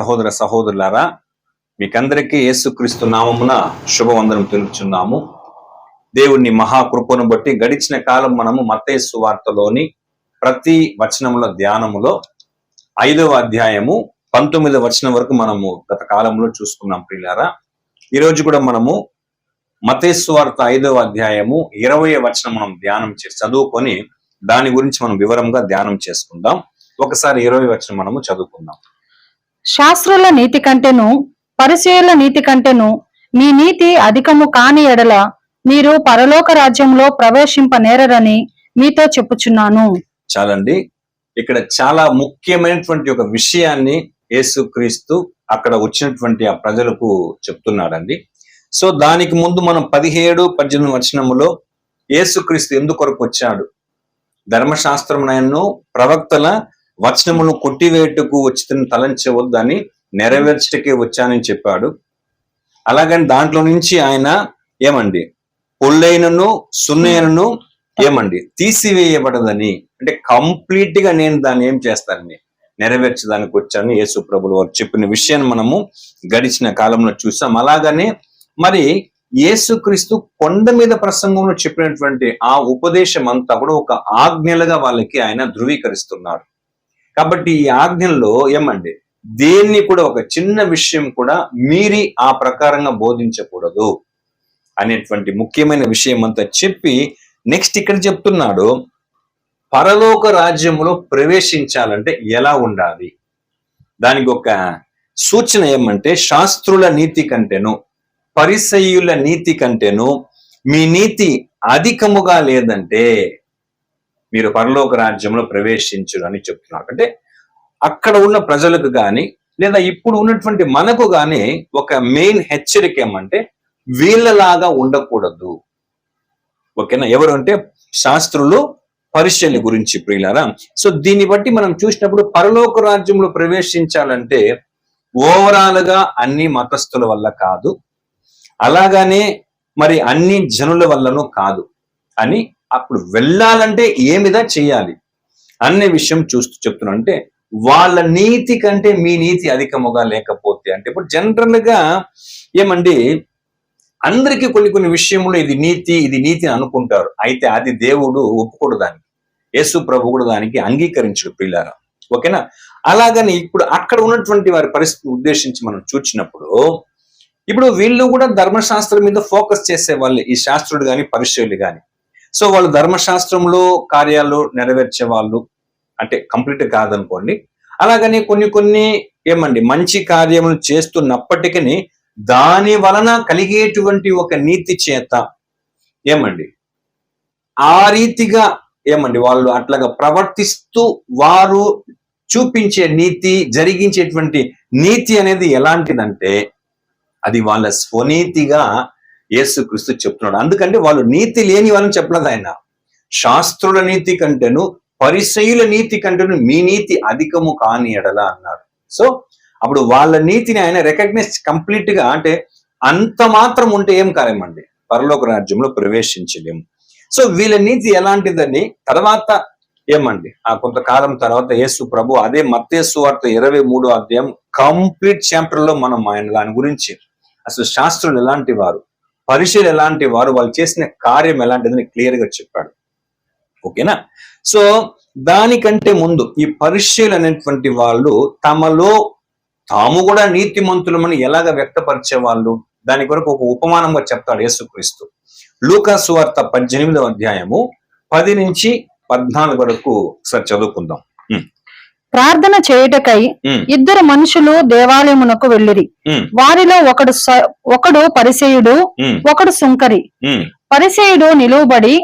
సహోదర సహోదరులారా, మీకందరికీ యేసుక్రీస్తు నామమున శుభవందనం తెలుపుచున్నాము. దేవుని మహాకృపను బట్టి గడిచిన కాలం మనము మత్తయి సువార్తలోని ప్రతి వచనముల ధ్యానములో 5వ అధ్యాయము 19వ వచనం వరకు మనము గత కాలంలో చూసుకున్నాం. ప్రియులారా, ఈరోజు కూడా మనము మత్తయి సువార్త 5వ అధ్యాయము 20వ వచనం మనం ధ్యానం చేసి చదువుకొని దాని గురించి మనం వివరంగా ధ్యానం చేసుకుందాం. ఒకసారి 20వ వచనం మనము చదువుకుందాం. శాస్త్రుల నీతి కంటేను పరిసయ్యుల నీతి కంటేను మీ నీతి అధికము కాని ఎడల మీరు పరలోక రాజ్యంలో ప్రవేశింపనేరని మీతో చెప్పుచున్నాను. చాలండి, ఇక్కడ చాలా ముఖ్యమైనటువంటి ఒక విషయాన్ని యేసుక్రీస్తు అక్కడ వచ్చినటువంటి ఆ ప్రజలకు చెప్తున్నాడండి. సో దానికి ముందు మనం 17, 18 వచనములో యేసుక్రీస్తు ఎందుకొరకు వచ్చాడు, ధర్మశాస్త్రమునను ప్రవక్తల వచనములను కొట్టివేటుకు వచ్చి తలంచవద్దని నెరవేర్చటకే వచ్చానని చెప్పాడు. అలాగని దాంట్లో నుంచి ఆయన పొల్లైనను సున్నైనను తీసివేయబడదని, అంటే కంప్లీట్ గా నేను దాన్ని ఏం చేస్తానని నెరవేర్చడానికి వచ్చాను యేసు ప్రభులు వారు చెప్పిన విషయాన్ని మనము గడిచిన కాలంలో చూసాం. అలాగనే మరి యేసుక్రీస్తు కొండ మీద ప్రసంగంలో చెప్పినటువంటి ఆ ఉపదేశం అంతా కూడా ఒక ఆజ్ఞలుగా వాళ్ళకి ఆయన ధృవీకరిస్తున్నారు. కాబట్టి ఈ ఆజ్ఞల్లో దేన్ని కూడా ఒక చిన్న విషయం కూడా మీరి ఆ ప్రకారంగా బోధించకూడదు అనేటువంటి ముఖ్యమైన విషయం అంతా చెప్పి నెక్స్ట్ ఇక్కడ చెప్తున్నాడు, పరలోక రాజ్యములో ప్రవేశించాలంటే ఎలా ఉండాలి, దానికి ఒక సూచన శాస్త్రుల నీతి కంటేను పరిసయ్యుల నీతి కంటేను మీ నీతి అధికముగా లేదంటే మీరు పరలోక రాజ్యంలో ప్రవేశించరు అని చెప్తున్నారు. అంటే అక్కడ ఉన్న ప్రజలకు కానీ లేదా ఇప్పుడు ఉన్నటువంటి మనకు కానీ ఒక మెయిన్ హెచ్చరిక వీళ్ళలాగా ఉండకూడదు. ఓకేనా? ఎవరు అంటే శాస్త్రులు పరిసయ్యుల గురించి ప్రియులారా. సో దీన్ని బట్టి మనం చూసినప్పుడు పరలోక రాజ్యంలో ప్రవేశించాలంటే ఓవరాల్ గా అన్ని మతస్థుల వల్ల కాదు, అలాగానే మరి అన్ని జనుల వల్లనూ కాదు అని, అప్పుడు వెళ్ళాలంటే ఏమిదా చేయాలి అనే విషయం చూస్తూ చెప్తున్నా. అంటే వాళ్ళ నీతి కంటే మీ నీతి అధికముగా లేకపోతే, అంటే ఇప్పుడు జనరల్ గా అందరికీ కొన్ని విషయంలో ఇది నీతి అని అనుకుంటారు. అయితే అది దేవుడు ఒప్పుకోడు, దానికి యేసు ప్రభు కూడా దానికి అంగీకరించడు ప్రియులారా. ఓకేనా? అలాగని ఇప్పుడు అక్కడ ఉన్నటువంటి వారి పరిస్థితి ఉద్దేశించి మనం చూచినప్పుడు ఇప్పుడు వీళ్ళు కూడా ధర్మశాస్త్రం మీద ఫోకస్ చేసే వాళ్ళు, ఈ శాస్త్రుడు గాని పరిసయ్యులు గాని. సో వాళ్ళు ధర్మశాస్త్రంలో కార్యాలు నెరవేర్చే వాళ్ళు అంటే కంప్లీట్ కాదనుకోండి. అలాగని కొన్ని మంచి కార్యములు చేస్తున్నప్పటికీ దాని వలన కలిగేటువంటి ఒక నీతి చేత ఆ రీతిగా వాళ్ళు అట్లాగా ప్రవర్తిస్తూ వారు చూపించే నీతి, జరిగించేటువంటి నీతి అనేది ఎలాంటిదంటే అది వాళ్ళ స్వనీతిగా యేసుక్రీస్తు చెప్తున్నాడు. అందుకంటే వాళ్ళు నీతి లేని వాళ్ళని చెప్పలేదు ఆయన. శాస్త్రుల నీతి కంటేను పరిసయ్యుల నీతి కంటేను మీ నీతి అధికము కాని ఎడల అన్నారు. సో అప్పుడు వాళ్ళ నీతిని ఆయన రికగ్నైజ్ కంప్లీట్ గా, అంటే అంత మాత్రం ఉంటే ఏం కాలేమండి, పరలోక రాజ్యంలో ప్రవేశించలేము. సో వీళ్ళ నీతి ఎలాంటిదని తర్వాత ఆ కొంతకాలం తర్వాత యేసు ప్రభు అదే మత్తయి సువార్త 23వ అధ్యాయం కంప్లీట్ చాప్టర్ లో మనం ఆయన దాని గురించి అసలు శాస్త్రులు ఎలాంటి వారు, పరిసయ్యులు ఎలాంటి వారు, వాళ్ళు చేసిన కార్యం ఎలాంటిదని క్లియర్ గా చెప్పాడు. ఓకేనా? సో దానికంటే ముందు ఈ పరిసయ్యులు అనేటువంటి వాళ్ళు తమలో తాము కూడా నీతిమంతులమని ఎలాగ వ్యక్తపరిచే వాళ్ళు, దాని కొరకు ఒక ఉపమానంగా చెప్తాడు యేసుక్రీస్తు. లూకా సువార్త 18వ అధ్యాయము 10 నుంచి 14 వరకు ఒకసారి చదువుకుందాం. ప్రార్థన చేయుటకై 2 మనుషులు దేవాలయమునకు వెళ్ళిరి. వారిలో ఒకడు పరిసయ్యుడు, ఒకడు సుంకరి. పరిసయ్యుడు నిలువబడి,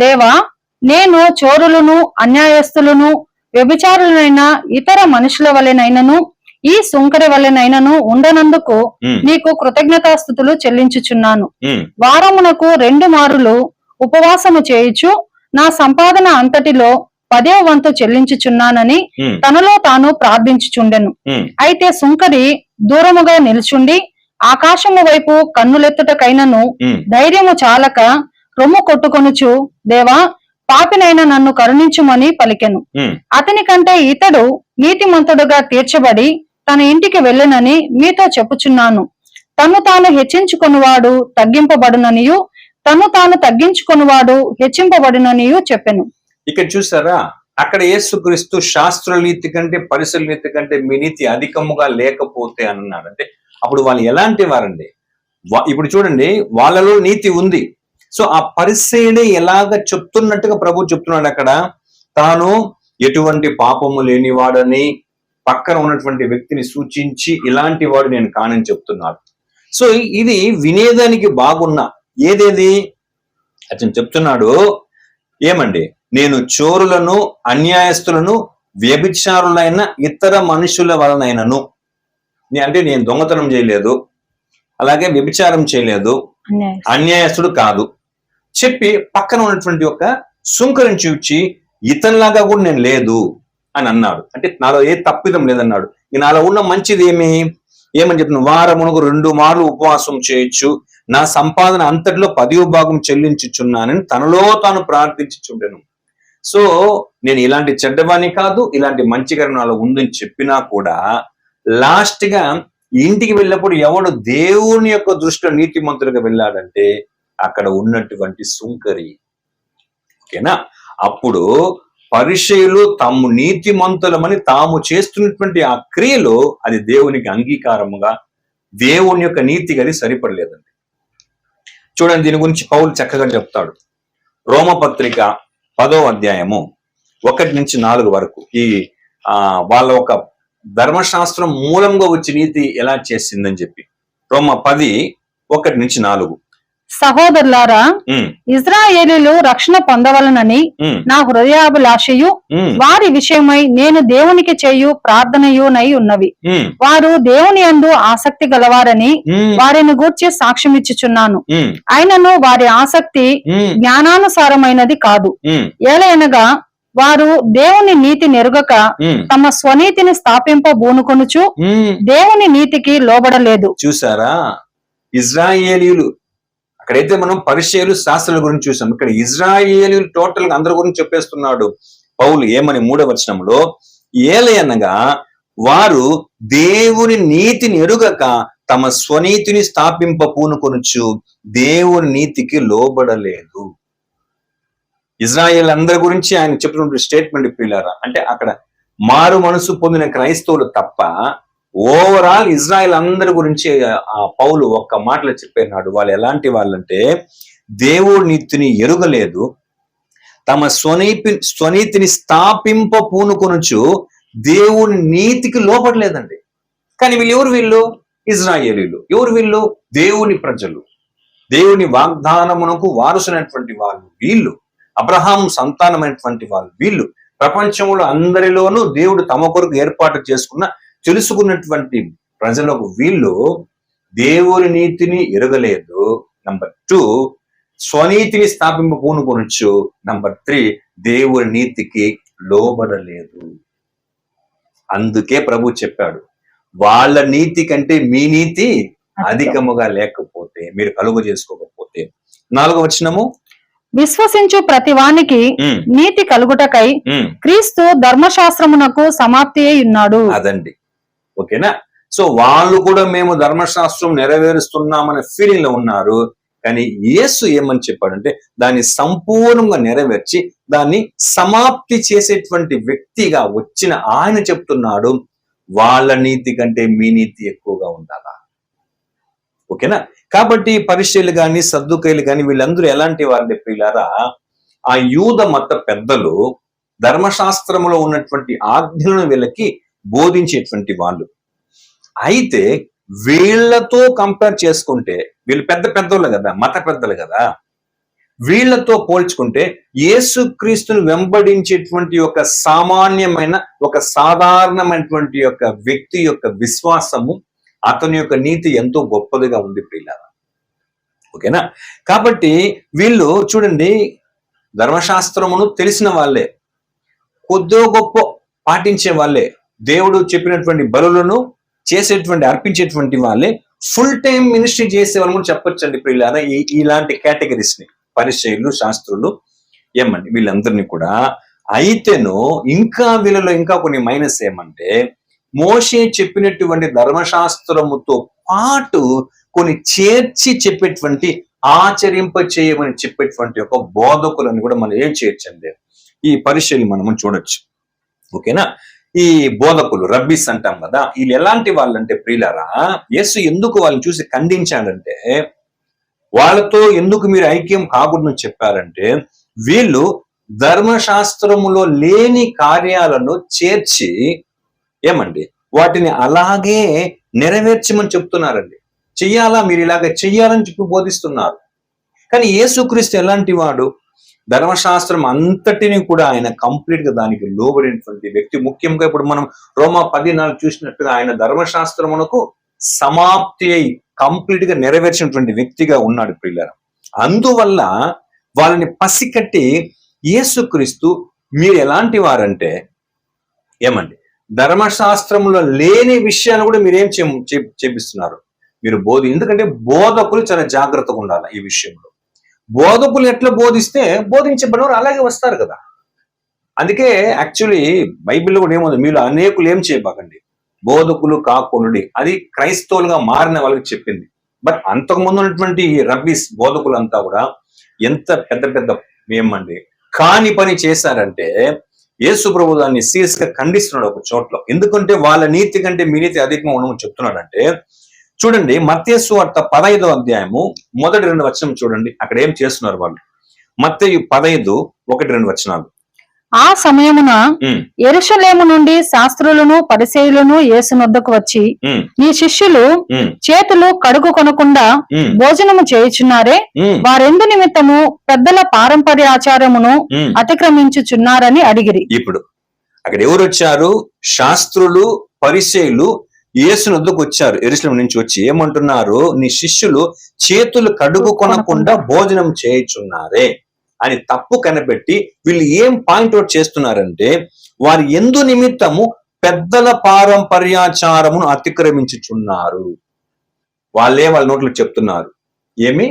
దేవా, నేను చోరులను, అన్యాయస్తులను, వ్యభిచారులైన ఇతర మనుషుల వలెనైనను ఈ సుంకరి వలెనైనను ఉండనందుకు నీకు కృతజ్ఞతాస్తుతులు చెల్లించుచున్నాను. వారమునకు 2 మారులు ఉపవాసము చేయుచు నా సంపాదన అంతటిలో 10వ వంతు చెల్లించుచున్నానని తనలో తాను ప్రార్థించుచుండెను. అయితే సుంకరి దూరముగా నిల్చుండి ఆకాశము వైపు కన్నులెత్తుటకైనను ధైర్యము చాలక రొమ్ము కొట్టుకొనుచు, దేవా, పాపినైన నన్ను కరుణించుమని పలికెను. అతని కంటే ఇతడు నీతిమంతుడుగా తీర్చబడి తన ఇంటికి వెళ్ళునని మీతో చెప్పుచున్నాను. తను తాను హెచ్చించుకొనువాడు తగ్గింపబడుననియు, తను తాను తగ్గించుకొనువాడు హెచ్చింపబడుననియు చెప్పెను. ఇక్కడ చూసారా, అక్కడ యేసుక్రీస్తు శాస్త్రుల నీతి కంటే పరిసర నీతి కంటే మీ నీతి అధికముగా లేకపోతే అన్నాడు. అంటే అప్పుడు వాళ్ళు ఎలాంటి వారండి? ఇప్పుడు చూడండి, వాళ్ళలో నీతి ఉంది. సో ఆ పరిసయుడే ఎలాగ చెప్తున్నట్టుగా ప్రభు చెప్తున్నాడు అక్కడ, తాను ఎటువంటి పాపము లేనివాడని పక్కన ఉన్నటువంటి వ్యక్తిని సూచించి ఇలాంటి వాడు నేను కానని చెప్తున్నాడు. సో ఇది వినేదానికి బాగున్నా, ఏదేది అతను చెప్తున్నాడు ఏమండి, నేను చోరులను, అన్యాయస్తులను, వ్యభిచారులైన ఇతర మనుషుల వలనైనను, అంటే నేను దొంగతనం చేయలేదు, అలాగే వ్యభిచారం చేయలేదు, అన్యాయస్తుడు కాదు చెప్పి పక్కన ఉన్నటువంటి ఒక సుంకరిని చూచి ఇతనిలాగా కూడా నేను లేదు అని అన్నాడు. అంటే నాలో ఏ తప్పిదం లేదన్నాడు. నాలో ఉన్న మంచిది ఏమని చెప్తున్నాను, వారమునకు 2 మార్లు ఉపవాసం చేయొచ్చు, నా సంపాదన అంతటిలో 10వ భాగం చెల్లించుచున్నానని తనలో తాను ప్రార్థించుచుండెను. సో నేను ఇలాంటి చెడ్డవాణి కాదు, ఇలాంటి మంచి గారు నాలో ఉందని చెప్పినా కూడా లాస్ట్ గా ఇంటికి వెళ్ళినప్పుడు ఎవడు దేవుని యొక్క దృష్టిలో నీతిమంతుడిగా వెళ్ళాడంటే అక్కడ ఉన్నటువంటి సుంకరి. ఓకేనా? అప్పుడు పరిసయ్యులు తాము నీతిమంతులమని తాము చేస్తున్నటువంటి ఆ క్రియలు అది దేవునికి అంగీకారముగా, దేవుని యొక్క నీతిగా అది సరిపడలేదండి. చూడండి, దీని గురించి పౌలు చక్కగా చెప్తాడు. రోమపత్రిక 10వ అధ్యాయము 1 నుంచి 4 వరకు ఈ వాళ్ళ ఒక ధర్మశాస్త్రం మూలంగా వచ్చి నీతి ఎలా చేసిందని చెప్పి. రోమ 10:1 నుంచి 4. సహోదరులారా, ఇజ్రాయేలీలు రక్షణ పొందవలనని నా హృదయాభిలాషయు వారి విషయమై నేను దేవునికి చేయు ప్రార్థనయునై ఉన్నవి. వారు దేవుని యందు ఆసక్తి గలవారని వారిని గూర్చి సాక్ష్యమిచ్చుచున్నాను. అయినను వారి ఆసక్తి జ్ఞానానుసారమైనది కాదు. ఏలయనగా వారు దేవుని నీతి నెరుగక తమ స్వనీతిని స్థాపింపబూనుకొనుచు దేవుని నీతికి లోబడలేదు. చూసారా, ఇజ్రాయేలీయులు, అక్కడైతే మనం పరిసయ్యులు శాస్త్రుల గురించి చూసాం, ఇక్కడ ఇజ్రాయేలీయులు టోటల్ గా అందరి గురించి చెప్పేస్తున్నాడు పౌలు. ఏమని 3వ వచనంలో, ఏలయనగా వారు దేవుని నీతిని ఎరుగక తమ స్వనీతిని స్థాపింప పూనుకొనుచు దేవుని నీతికి లోబడలేదు. ఇజ్రాయేల్ అందరి గురించి ఆయన చెప్తున్న స్టేట్మెంట్ పిల్లారా, అంటే అక్కడ మారు మనసు పొందిన క్రైస్తవులు తప్ప ఓవరాల్ ఇజ్రాయెల్ అందరి గురించి ఆ పౌలు ఒక్క మాటలో చెప్పినాడు. వాళ్ళు ఎలాంటి వాళ్ళంటే దేవుడి నీతిని ఎరుగలేదు, తమ స్వనీతిని స్థాపింప పూనుకొనుచు దేవుని నీతికి లోపడలేదండి. కానీ వీళ్ళు ఇజ్రాయేలీలు. ఎవరు వీళ్ళు? దేవుని ప్రజలు, దేవుని వాగ్దానమునకు వారసునటువంటి వాళ్ళు వీళ్ళు, అబ్రహాం సంతానమైనటువంటి వాళ్ళు వీళ్ళు. ప్రపంచంలో అందరిలోనూ దేవుడు తమ కొరకు ఏర్పాటు చేసుకున్న తెలుసుకున్నటువంటి ప్రజలకు వీళ్ళు దేవుని నీతిని ఎరగలేదు. నంబర్ 2, స్వనీతిని స్థాపింప పూనుకొనొచ్చు. నంబర్ 3, దేవుని నీతికి లోబడలేదు. అందుకే ప్రభు చెప్పాడు, వాళ్ళ నీతి కంటే మీ నీతి అధికముగా లేకపోతే, మీరు కలుగ చేసుకోకపోతే. 4వ వచనము, విశ్వసించు ప్రతి వానికి నీతి కలుగుటకై క్రీస్తు ధర్మశాస్త్రమునకు సమాప్తి అయి ఉన్నాడు. అదండి. ఓకేనా? సో వాళ్ళు కూడా మేము ధర్మశాస్త్రం నెరవేరుస్తున్నామనే ఫీలింగ్ లో ఉన్నారు. కానీ యేసు ఏమని చెప్పాడంటే దాన్ని సంపూర్ణంగా నెరవేర్చి దాన్ని సమాప్తి చేసేటువంటి వ్యక్తిగా వచ్చిన ఆయన చెప్తున్నాడు, వాళ్ళ నీతి కంటే మీ నీతి ఎక్కువగా ఉండాలా. ఓకేనా? కాబట్టి పరిసయ్యులు గాని సద్దుకయ్యులు గాని వీళ్ళందరూ ఎలాంటి వారంటే ప్రియులారా, ఆ యూద మత పెద్దలు ధర్మశాస్త్రంలో ఉన్నటువంటి ఆజ్ఞలను వీళ్ళకి బోధించేటువంటి వాళ్ళు. అయితే వీళ్లతో కంపేర్ చేసుకుంటే, వీళ్ళు పెద్దోళ్ళు కదా, మత పెద్దలు కదా, వీళ్లతో పోల్చుకుంటే యేసుక్రీస్తును వెంబడించేటువంటి ఒక సామాన్యమైన ఒక సాధారణమైనటువంటి యొక్క వ్యక్తి యొక్క విశ్వాసము, అతని యొక్క నీతి ఎంతో గొప్పదిగా ఉంది ప్రియులారా. ఓకేనా? కాబట్టి వీళ్ళు చూడండి, ధర్మశాస్త్రమును తెలిసిన వాళ్ళే, కొద్దో గొప్ప పాటించే వాళ్ళే, దేవుడు చెప్పినటువంటి బలులను చేసేటువంటి అర్పించేటువంటి వాళ్ళే, ఫుల్ టైం మినిస్ట్రీ చేసే వాళ్ళు కూడా చెప్పొచ్చండి ప్రియులారా. ఇలాంటి కేటగిరీస్ ని పరిసయ్యులు, శాస్త్రులు ఏమండి వీళ్ళందరినీ కూడా. అయితేను ఇంకా వీళ్ళలో ఇంకా కొన్ని మైనస్ ఏమంటే, మోషే చెప్పినటువంటి ధర్మశాస్త్రముతో పాటు కొన్ని చేర్చి చెప్పేటువంటి ఆచరింప చేయమని చెప్పేటువంటి ఒక బోధకులను కూడా మనం ఏం చేయొచ్చండి, ఈ పరిశీలన మనము చూడొచ్చు. ఓకేనా? ఈ బోధకులు రబ్బీస్ అంటాం కదా, వీళ్ళు ఎలాంటి వాళ్ళంటే ప్రియులారా, యేసు ఎందుకు వాళ్ళని చూసి ఖండించాడంటే, వాళ్ళతో ఎందుకు మీరు ఐక్యం కాకూడదని చెప్పారంటే, వీళ్ళు ధర్మశాస్త్రములో లేని కార్యాలను చేర్చి ఏమండి వాటిని అలాగే నెరవేర్చమని చెప్తున్నారండి. చెయ్యాలా, మీరు ఇలాగ చెయ్యాలని చెప్పి బోధిస్తున్నారు. కానీ యేసుక్రీస్తు ఎలాంటి వాడు? ధర్మశాస్త్రం అంతటిని కూడా ఆయన కంప్లీట్ గా దానికి లోబడినటువంటి వ్యక్తి. ముఖ్యంగా ఇప్పుడు మనం రోమా 10:4 చూసినట్టుగా ఆయన ధర్మశాస్త్రమునకు సమాప్తి అయి కంప్లీట్ గా నెరవేర్చినటువంటి వ్యక్తిగా ఉన్నాడు ప్రియులారా. అందువల్ల వాళ్ళని పసికట్టి యేసుక్రీస్తు మీరు ఎలాంటి వారంటే ఏమండి, ధర్మశాస్త్రంలో లేని విషయాన్ని కూడా మీరేం చేపిస్తున్నారు, మీరు ఎందుకంటే బోధకులు చాలా జాగ్రత్తగా ఉండాలి ఈ విషయంలో. బోధకులు ఎట్లా బోధిస్తే బోధించబడినవారు అలాగే వస్తారు కదా. అందుకే యాక్చువల్లీ బైబిల్లో కూడా ఏముంది, మీరు అనేకులు ఏం చేయబాకండి, బోధకులు కాకుండా, అది క్రైస్తవులుగా మారిన వాళ్ళకి చెప్పింది. బట్ అంతకుముందు ఉన్నటువంటి రబ్బీస్ బోధకులంతా కూడా ఎంత పెద్ద పెద్ద ఏమండి కాని పని చేశారంటే యేసు ప్రభు దాన్ని సీరియస్ గా ఖండిస్తున్నాడు ఒక చోట్ల. ఎందుకంటే వాళ్ళ నీతి కంటే మీ నీతి అధికంగా ఉండమని చెప్తున్నాడంటే, చూడండి మత్తయి సువార్త 15వ అధ్యాయము 1-2 వచనం చూడండి, అక్కడ ఏం చేస్తున్నారు వాళ్ళు. మత్తయి 15:1-2 వచనాలు. ఆ సమయమున యెరూషలేము నుండి శాస్త్రులను పరిసయ్యులను యేసు నొద్దకు వచ్చి, నీ శిష్యులు చేతులు కడుగుకొనకుండా భోజనము చేయుచున్నారే, వారెందు నిమిత్తము పెద్దల పారంపర్య ఆచారమును అతిక్రమించుచున్నారని అడిగిరి. ఇప్పుడు అక్కడ ఎవరు వచ్చారు? శాస్త్రులు పరిసయ్యులు యేసు నొద్దకు వచ్చారు. యెరూషలేము నుంచి వచ్చి ఏమంటున్నారు? నీ శిష్యులు చేతులు కడుగుకొనకుండా భోజనం చేయుచున్నారే అని తప్పు కనిపెట్టి వీళ్ళు ఏం పాయింట్అవుట్ చేస్తున్నారంటే, వారి ఎందు నిమిత్తము పెద్దల పారంపర్యాచారమును అతిక్రమించుచున్నారు. వాళ్ళే వాళ్ళ నోట్లో చెప్తున్నారు. ఏమి?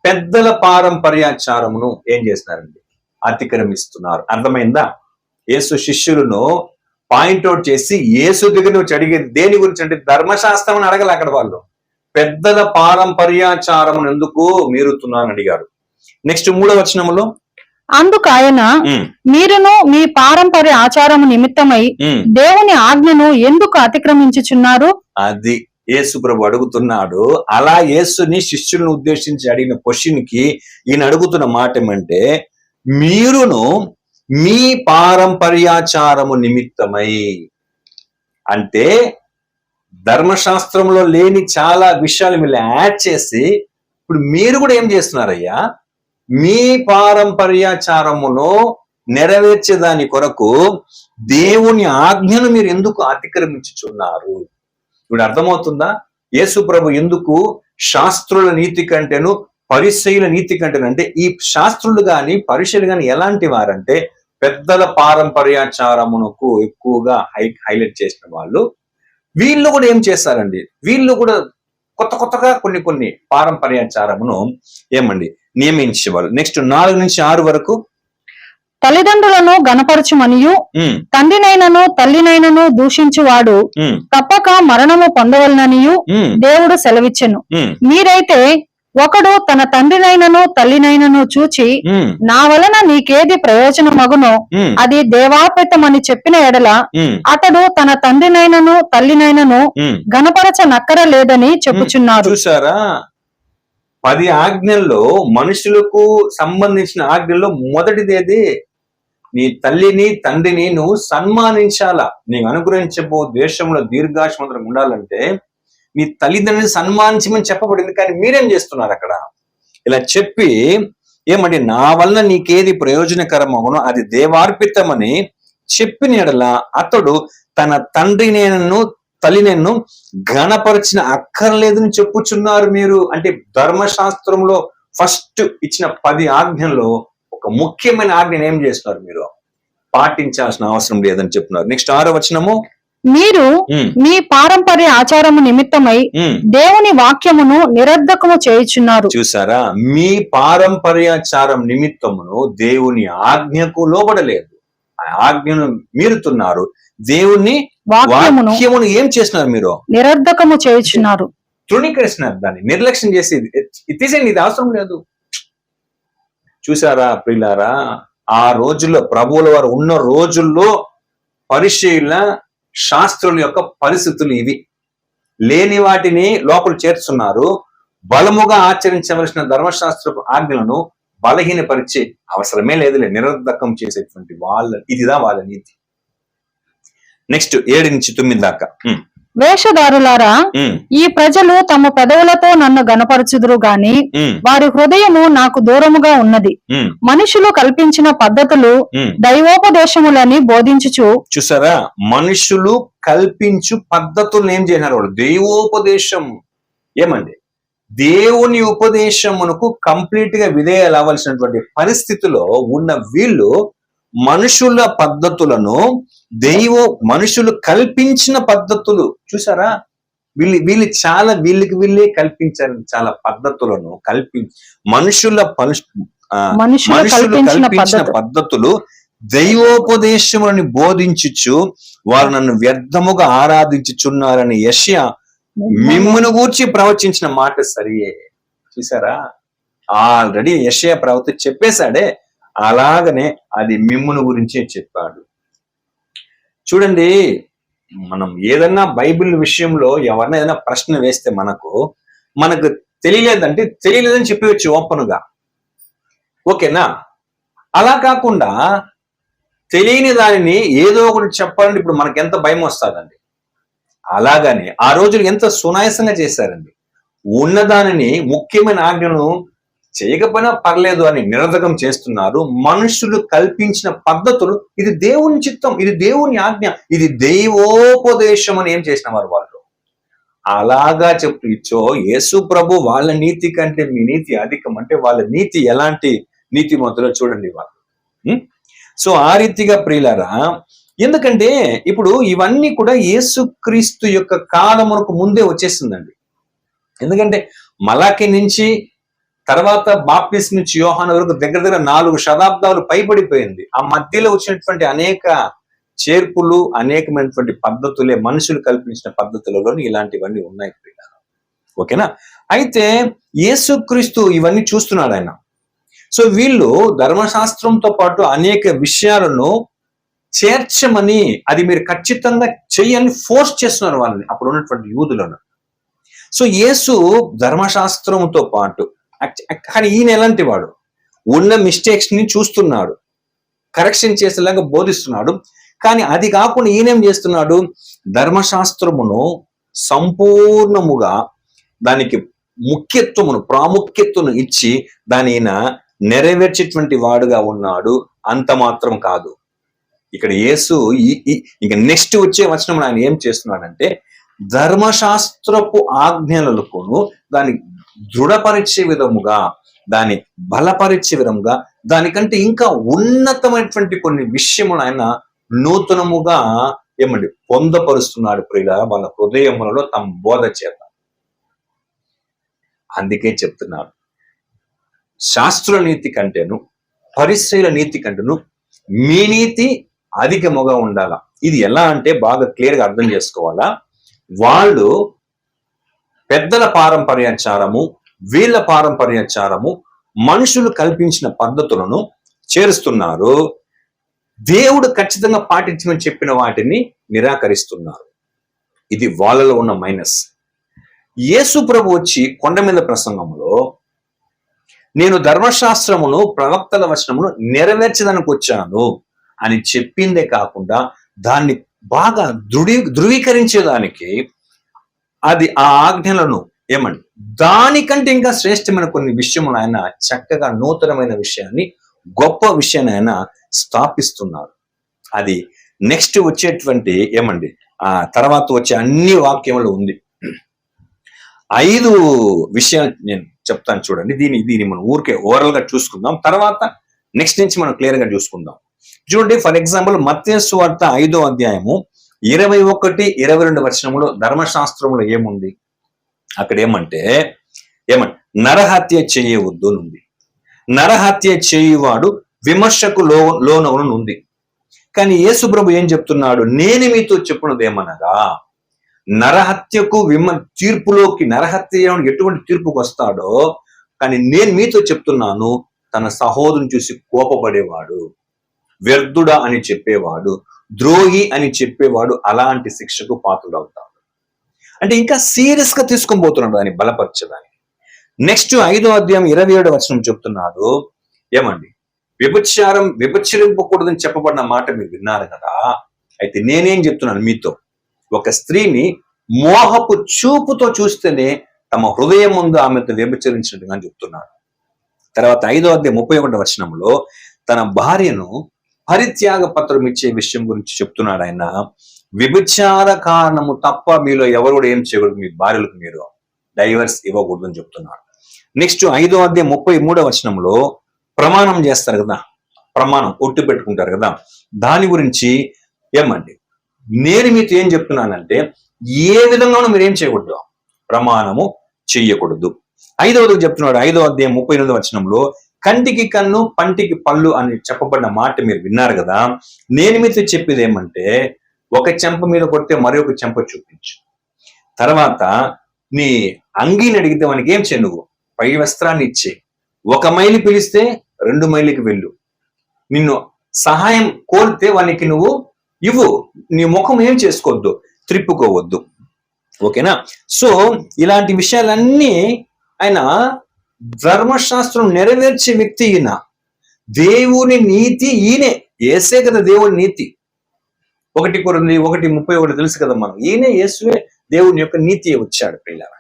పెద్దల పారంపర్యాచారమును ఏం చేస్తున్నారండి? అతిక్రమిస్తున్నారు. అర్థమైందా? యేసు శిష్యులను పాయింట్అవుట్ చేసి యేసు దగ్గర వచ్చి అడిగేది దేని గురించి అంటే ధర్మశాస్త్రం అని అడగలే. అక్కడ వాళ్ళు పెద్దల పారంపర్యాచారమును ఎందుకు మీరుతున్నారని అడిగారు. నెక్స్ట్ 3వ వచనములో, అందుకు ఆయన, మీరును మీ పారంపర్య ఆచారము నిమిత్తమై దేవుని ఆజ్ఞను ఎందుకు అతిక్రమించుచున్నారు? అది యేసు ప్రభు అడుగుతున్నాడు. అలా యేసుని శిష్యులను ఉద్దేశించి అడిగిన క్వశ్చన్ కి ఈయన అడుగుతున్న మాట ఏమంటే, మీరును మీ పారంపర్యాచారము నిమిత్తమై, అంటే ధర్మశాస్త్రంలో లేని చాలా విషయాలు వీళ్ళు యాడ్ చేసి ఇప్పుడు మీరు కూడా ఏం చేస్తున్నారయ్యా, మీ పారంపర్యాచారమును నెరవేర్చేదాని కొరకు దేవుని ఆజ్ఞను మీరు ఎందుకు అతిక్రమించుచున్నారు? ఇప్పుడు అర్థమవుతుందా? యేసు ప్రభు ఎందుకు శాస్త్రుల నీతి కంటేను పరిసయ్యుల నీతి కంటేను అంటే, ఈ శాస్త్రులు గాని పరిసయ్యులు గాని ఎలాంటి వారంటే పెద్దల పారంపర్యాచారమునకు ఎక్కువగా హైలైట్ చేసిన వాళ్ళు. వీళ్ళు కూడా ఏం చేస్తారండి, వీళ్ళు కూడా కొత్తగా కొన్ని పారంపర్యాచారమును ఏమండి నియమించేవాళ్ళు. నెక్స్ట్ 4-6 వరకు, తల్లిదండ్రులను గణపరచుమనియు తండ్రినైనను తల్లినైనను దూషించువాడు తప్పక మరణము పొందవలననియు దేవుడు సెలవిచ్చెను. మీరైతే ఒకడు తన తండ్రినైనను తల్లినైనను చూచి, నా వలన నీకేది ప్రయోజనమగునో అది దేవార్పితమని చెప్పిన ఎడల అతడు తన తండ్రినైనను తల్లినైనను గణపరచ నక్కరలేదని చెప్పుచున్నారు. చూసారా? 10 ఆజ్ఞల్లో మనుషులకు సంబంధించిన ఆజ్ఞల్లో మొదటిదేది, నీ తల్లిని తండ్రిని నువ్వు సన్మానించాలా. నీకు అనుగ్రహించబో దేశంలో దీర్ఘాయుష్మంతులు ఉండాలంటే నీ తల్లిదండ్రుని సన్మానించమని చెప్పబడింది. కానీ మీరేం చేస్తున్నారు? అక్కడ ఇలా చెప్పి ఏమండి, నా వలన నీకేది ప్రయోజనకరమగునో అది దేవార్పితమని చెప్పిన ఎడల అతడు తన తండ్రినేను తల్లినేను ఘనపరిచిన అక్కర్లేదని చెప్పుచున్నారు మీరు. అంటే ధర్మశాస్త్రంలో ఫస్ట్ ఇచ్చిన 10 ఆజ్ఞల్లో ఒక ముఖ్యమైన ఆజ్ఞను ఏం చేస్తున్నారు? మీరు పాటించాల్సిన అవసరం లేదని చెప్తున్నారు. నెక్స్ట్ 6వ వచనము, మీరు మీ పారంపర్య ఆచారము నిమిత్తమై దేవుని వాక్యమును నిరర్ధకము చేయుచున్నారు. చూసారా? మీ పారంపర్యాచారం నిమిత్తమును దేవుని ఆజ్ఞకు లోబడలేదు. ఆజ్ఞను మీరుతున్నారు, దేవుని వాక్యమును వాక్యమును ఏం చేస్తున్నారు మీరు? నిరర్ధకము చేయుచున్నారు. తృణీకరిస్తున్నారు, దాన్ని నిర్లక్ష్యం చేసి తీసేయండి, ఇది అవసరం లేదు. చూసారా ప్రియులారా, ఆ రోజుల్లో ప్రభువుల వారు ఉన్న రోజుల్లో పరిచయుల శాస్త్రుల యొక్క పరిస్థితులు ఇవి. లేని వాటిని లోపల చేర్చున్నారు, బలముగా ఆచరించవలసిన ధర్మశాస్త్రపు ఆజ్ఞలను బలహీనపరిచే అవసరమే లేదులే, నిరర్ధకం చేసేటువంటి ఇదిదా వాళ్ళ నీతి. నెక్స్ట్ 7-9 దాకా. వేషధారులారా, ఈ ప్రజలు తమ పెదవులతో నన్ను గనపరచుదురు గాని వారి హృదయము నాకు దూరముగా ఉన్నది. మనుషులు కల్పించిన పద్ధతులు దైవోపదేశములని బోధించుచు. చూసారా, మనుషులు కల్పించు పద్ధతులను ఏం చేసినారు వాడు? దైవోపదేశం. ఏమండి, దేవుని ఉపదేశమునకు కంప్లీట్ గా విధేయాలు అవ్వాల్సినటువంటి పరిస్థితిలో ఉన్న వీళ్ళు మనుషుల పద్ధతులను మనుషులు కల్పించిన పద్ధతులు, చూసారా, వీళ్ళకి వీళ్ళే కల్పించారు చాలా పద్ధతులను. మనుషులు కల్పించిన పద్ధతులు దైవోపదేశములను బోధించుచు వారు నన్ను వ్యర్థముగా ఆరాధించుచున్నారని యెషయా మిమ్మును గూర్చి ప్రవచించిన మాట సరియే. చూసారా, ఆల్రెడీ యెషయా ప్రవక్త చెప్పేశాడే, అలాగనే అది మిమ్మును గురించే చెప్పాడు. చూడండి, మనం ఏదన్నా బైబిల్ విషయంలో ఎవరన్నా ఏదైనా ప్రశ్న వేస్తే మనకు తెలియలేదని చెప్పవచ్చు ఓపెన్గా, ఓకేనా? అలా కాకుండా తెలియని దానిని ఏదో ఒకటి చెప్పాలంటే ఇప్పుడు మనకి ఎంత భయం వస్తుందండి. అలాగని ఆ రోజులు ఎంత సునాయాసంగా చేశారండి. ఉన్నదానిని, ముఖ్యమైన ఆజ్ఞను చేయకపోయినా పర్లేదు అని నిరర్ధకం చేస్తున్నారు. మనుషులు కల్పించిన పద్ధతులు, ఇది దేవుని చిత్తం, ఇది దేవుని ఆజ్ఞ, ఇది దైవోపదేశం అని ఏం చేసిన వాళ్ళు అలాగా ఇచ్చో యేసు ప్రభు వాళ్ళ నీతి కంటే మీ నీతి అధికం అంటే వాళ్ళ నీతి ఎలాంటి నీతి మొదలో చూడండి వాళ్ళు. సో ఆ రీతిగా ప్రియులారా, ఎందుకంటే ఇప్పుడు ఇవన్నీ కూడా యేసుక్రీస్తు యొక్క కాలమునకు ముందే వచ్చేసిందండి. ఎందుకంటే మలాకి నుంచి తర్వాత బాప్తిస్మ నుంచి యోహాను వరకు దగ్గర 4 శతాబ్దాలు పైబడిపోయింది. ఆ మధ్యలో వచ్చినటువంటి అనేక చేర్పులు, అనేకమైనటువంటి పద్ధతులే మనుషులు కల్పించిన పద్ధతులలోని ఇలాంటివన్నీ ఉన్నాయి. ఓకేనా? అయితే యేసుక్రీస్తు ఇవన్నీ చూస్తున్నాడు ఆయన. సో వీళ్ళు ధర్మశాస్త్రంతో పాటు అనేక విషయాలను చేర్చమని, అది మీరు ఖచ్చితంగా చెయ్యని ఫోర్స్ చేస్తున్నారు వాళ్ళని, అప్పుడు ఉన్నటువంటి యూదులను. సో యేసు ధర్మశాస్త్రంతో పాటు, కానీ ఈయన ఎలాంటి వాడు? ఉన్న మిస్టేక్స్ ని చూస్తున్నాడు, కరెక్షన్ చేసేలాగా బోధిస్తున్నాడు. కానీ అది కాకుండా ఈయనేం చేస్తున్నాడు? ధర్మశాస్త్రమును సంపూర్ణముగా దానికి ప్రాముఖ్యతను ఇచ్చి దాని నెరవేర్చేటువంటి వాడుగా ఉన్నాడు. అంత మాత్రం కాదు, ఇక్కడ యేసు ఇంకా నెక్స్ట్ వచ్చే వచనం ఆయన ఏం చేస్తున్నాడంటే, ధర్మశాస్త్రపు ఆజ్ఞలకును దాన్ని దృఢపరిచే విధముగా, దాన్ని బలపరిచే విధముగా, దానికంటే ఇంకా ఉన్నతమైనటువంటి కొన్ని విషయములు ఆయన నూతనముగా పొందపరుస్తున్నాడు ప్రియుల వాళ్ళ హృదయములలో తమ బోధ చేత. అందుకే చెప్తున్నాడు, శాస్త్రుల నీతి కంటేను పరిసయ్యుల నీతి కంటేను మీ నీతి అధికముగా ఉండాలా. ఇది ఎలా అంటే బాగా క్లియర్ గా అర్థం చేసుకోవాలా. వాళ్ళు పెద్దల పారంపర్యాచారము, వీళ్ళ పారంపర్యాచారము, మనుషులు కల్పించిన పద్ధతులను చేరుస్తున్నారు. దేవుడు ఖచ్చితంగా పాటించమని చెప్పిన వాటిని నిరాకరిస్తున్నారు. ఇది వాళ్ళలో ఉన్న మైనస్. యేసు ప్రభు వచ్చి కొండ మీద ప్రసంగంలో నేను ధర్మశాస్త్రమును ప్రవక్తల వచనమును నెరవేర్చడానికి వచ్చాను అని చెప్పిందే కాకుండా దాన్ని బాగా ధృవీకరించేదానికి అది ఆ ఆజ్ఞలను దానికంటే ఇంకా శ్రేష్టమైన కొన్ని విషయములు ఆయన చక్కగా నూతనమైన విషయాన్ని, గొప్ప విషయాన్ని ఆయన స్థాపిస్తున్నారు. అది నెక్స్ట్ వచ్చేటువంటి ఆ తర్వాత వచ్చే అన్ని వాక్యములు ఉంది. 5 విషయాలు నేను చెప్తాను చూడండి. దీన్ని మనం ఊరికే ఓవరాల్ గా చూసుకుందాం, తర్వాత నెక్స్ట్ నుంచి మనం క్లియర్ గా చూసుకుందాం. చూడండి, ఫర్ ఎగ్జాంపుల్ మత్తయి సువార్త 5వ అధ్యాయము 21-22 వచనములో ధర్మశాస్త్రంలో ఏముంది? అక్కడ నరహత్య చేయవద్దు నుండి, నరహత్య చేయువాడు విమర్శకు లోనవును ఉంది. కానీ యేసు ప్రభు ఏం చెప్తున్నాడు? నేను మీతో చెప్పున్నదేమనగా, నరహత్యకు తీర్పులోకి, నరహత్య ఎటువంటి తీర్పుకు వస్తాడో, కానీ నేను మీతో చెప్తున్నాను, తన సహోదరుని చూసి కోపపడేవాడు, వ్యర్థుడా అని చెప్పేవాడు, ద్రోహి అని చెప్పేవాడు అలాంటి శిక్షకు పాత్రుడవుతాడు. అంటే ఇంకా సీరియస్ గా తీసుకొని పోతున్నాడు దాన్ని బలపరచడానికి. నెక్స్ట్ 5వ అధ్యాయం 27వ వచనం చెప్తున్నాడు, ఏమండి, విభచరింపకూడదని చెప్పబడిన మాట మీరు విన్నారు కదా, అయితే నేనేం చెప్తున్నాను మీతో, ఒక స్త్రీని మోహపు చూపుతో చూస్తేనే తమ హృదయం ముందు ఆమెతో వ్యభిచరించినట్టుగా చెప్తున్నాడు. తర్వాత 5వ అధ్యాయం 31వ వచనంలో తన భార్యను పరిత్యాగ పత్రం ఇచ్చే విషయం గురించి చెప్తున్నాడు ఆయన. వ్యభిచార కారణము తప్ప మీలో ఎవరు కూడా ఏం చేయకూడదు, మీ భార్యలకు మీరు డైవర్స్ ఇవ్వకూడదు అని చెప్తున్నాడు. నెక్స్ట్ 5వ అధ్యాయం 33వ వచనంలో ప్రమాణం చేస్తారు కదా, ప్రమాణం ఒట్టు పెట్టుకుంటారు కదా, దాని గురించి ఏమండి, నేను మీతో ఏం చెప్తున్నానంటే ఏ విధంగానూ మీరు ఏం చేయకూడదు, ప్రమాణము చెయ్యకూడదు. 5వది చెప్తున్నాడు 5వ అధ్యాయం 38వ వచనంలో, కంటికి కన్ను పంటికి పళ్ళు అని చెప్పబడిన మాట మీరు విన్నారు కదా, నేను మీతో చెప్పేది ఏమంటే, ఒక చెంప మీద కొడితే మరొక చెంప చూపించు. తర్వాత నీ అంగీని అడిగితే వానికి ఏం చేయ, నువ్వు పై వస్త్రాన్ని ఇచ్చే. 1 మైలు పిలిస్తే 2 మైలుకి వెళ్ళు. నిన్ను సహాయం కోరితే వానికి నువ్వు ఇవ్వు. నీ ముఖం ఏం చేసుకోవద్దు, త్రిప్పుకోవద్దు. ఓకేనా? సో ఇలాంటి విషయాలన్నీ ఆయన ధర్మశాస్త్రం నెరవేర్చే వ్యక్తి ఈయన. దేవుని నీతి ఈయనే, యేసే కదా దేవుని నీతి. 1 కొరింథీ 1:31 తెలుసు కదా మనం, ఈయనే యేసువే దేవుని యొక్క నీతి వచ్చాడు పిల్లల.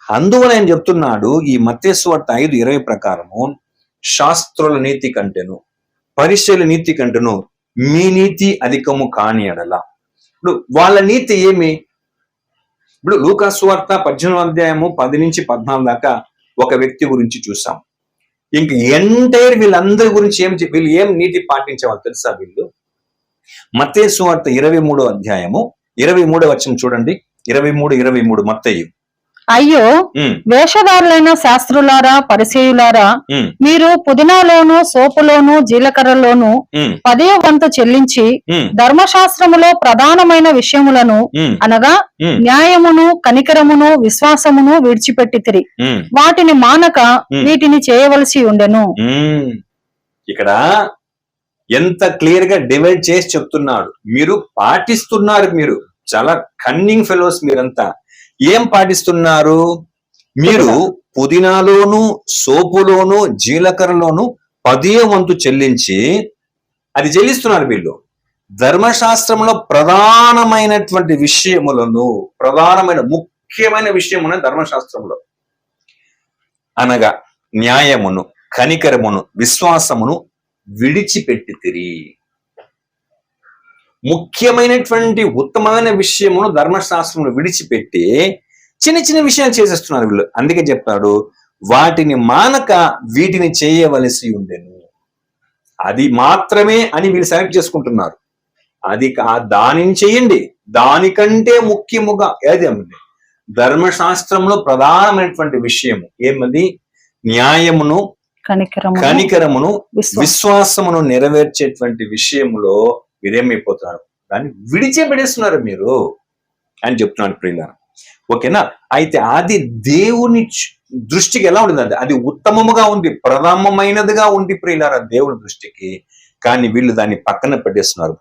అందువల్ల ఆయన చెప్తున్నాడు, ఈ మత్తయి సువార్త 5:20 ప్రకారము, శాస్త్రుల నీతి కంటేను పరిసయ్యుల నీతి కంటేను మీ నీతి అధికము కాని ఎడల. ఇప్పుడు వాళ్ళ నీతి ఏమి? ఇప్పుడు లూకా సువార్త 18వ అధ్యాయము 10 నుంచి 14 దాకా ఒక వ్యక్తి గురించి చూసాం. ఇంక ఎంటైర్ వీళ్ళందరి గురించి వీళ్ళు ఏం నీతి పాటించేవాళ్ళు తెలుసా? వీళ్ళు మత్తయి సువార్త 23వ అధ్యాయము 23వ వచనం చూడండి, 23 మత్తయి. అయ్యో వేషధారులైన శాస్త్రులారా, పరిసయ్యులారా, మీరు పుదీనాలోను సోపులోను జీలకర్రలోను 10వ వంతు చెల్లించి ధర్మశాస్త్రములో ప్రధానమైన విషయములను అనగా న్యాయమును, కనికరమును, విశ్వాసమును విడిచిపెట్టితిరి. వాటిని మానక వీటిని చేయవలసి ఉండెను. ఇక్కడ ఎంత క్లియర్ గా డివైడ్ చేసి చెప్తున్నాడు. మీరు పాటిస్తున్నారు, మీరు చాలా కన్నింగ్ ఫెలోస్ మీరంతా. ఏం పాటిస్తున్నారు? మీరు పుదీనాలోను సోపులోను జీలకర్రలోను 10వ వంతు చెల్లించి, అది చెల్లిస్తున్నారు వీళ్ళు. ధర్మశాస్త్రంలో ప్రధానమైనటువంటి విషయములను, ముఖ్యమైన విషయమున ధర్మశాస్త్రంలో అనగా న్యాయమును, కనికరమును, విశ్వాసమును విడిచిపెట్టితిరి. ముఖ్యమైనటువంటి ఉత్తమమైన విషయమును ధర్మశాస్త్రమును విడిచిపెట్టి చిన్న చిన్న విషయాలు చేసేస్తున్నారు వీళ్ళు. అందుకే చెప్తాడు, వాటిని మానక వీటిని చేయవలసి ఉండెను. అది మాత్రమే అని వీళ్ళు సెలెక్ట్ చేసుకుంటున్నారు. దానిని చేయండి. దానికంటే ముఖ్యముగా ఏదేమండి, ధర్మశాస్త్రంలో ప్రధానమైనటువంటి విషయము ఏమది? న్యాయమును, కనికరమును, విశ్వాసమును నెరవేర్చేటువంటి విషయములో మీరేమైపోతున్నారు, దాన్ని విడిచిపెట్టేస్తున్నారు మీరు అని చెప్తున్నాడు ప్రియులారా. ఓకేనా? అయితే అది దేవుని దృష్టికి ఎలా ఉంటుంది? అది ఉత్తమముగా ఉంది, ప్రథమమైనదిగా ఉంది ప్రియులారా దేవుని దృష్టికి. కానీ వీళ్ళు దాన్ని పక్కన పెట్టేస్తున్నారు.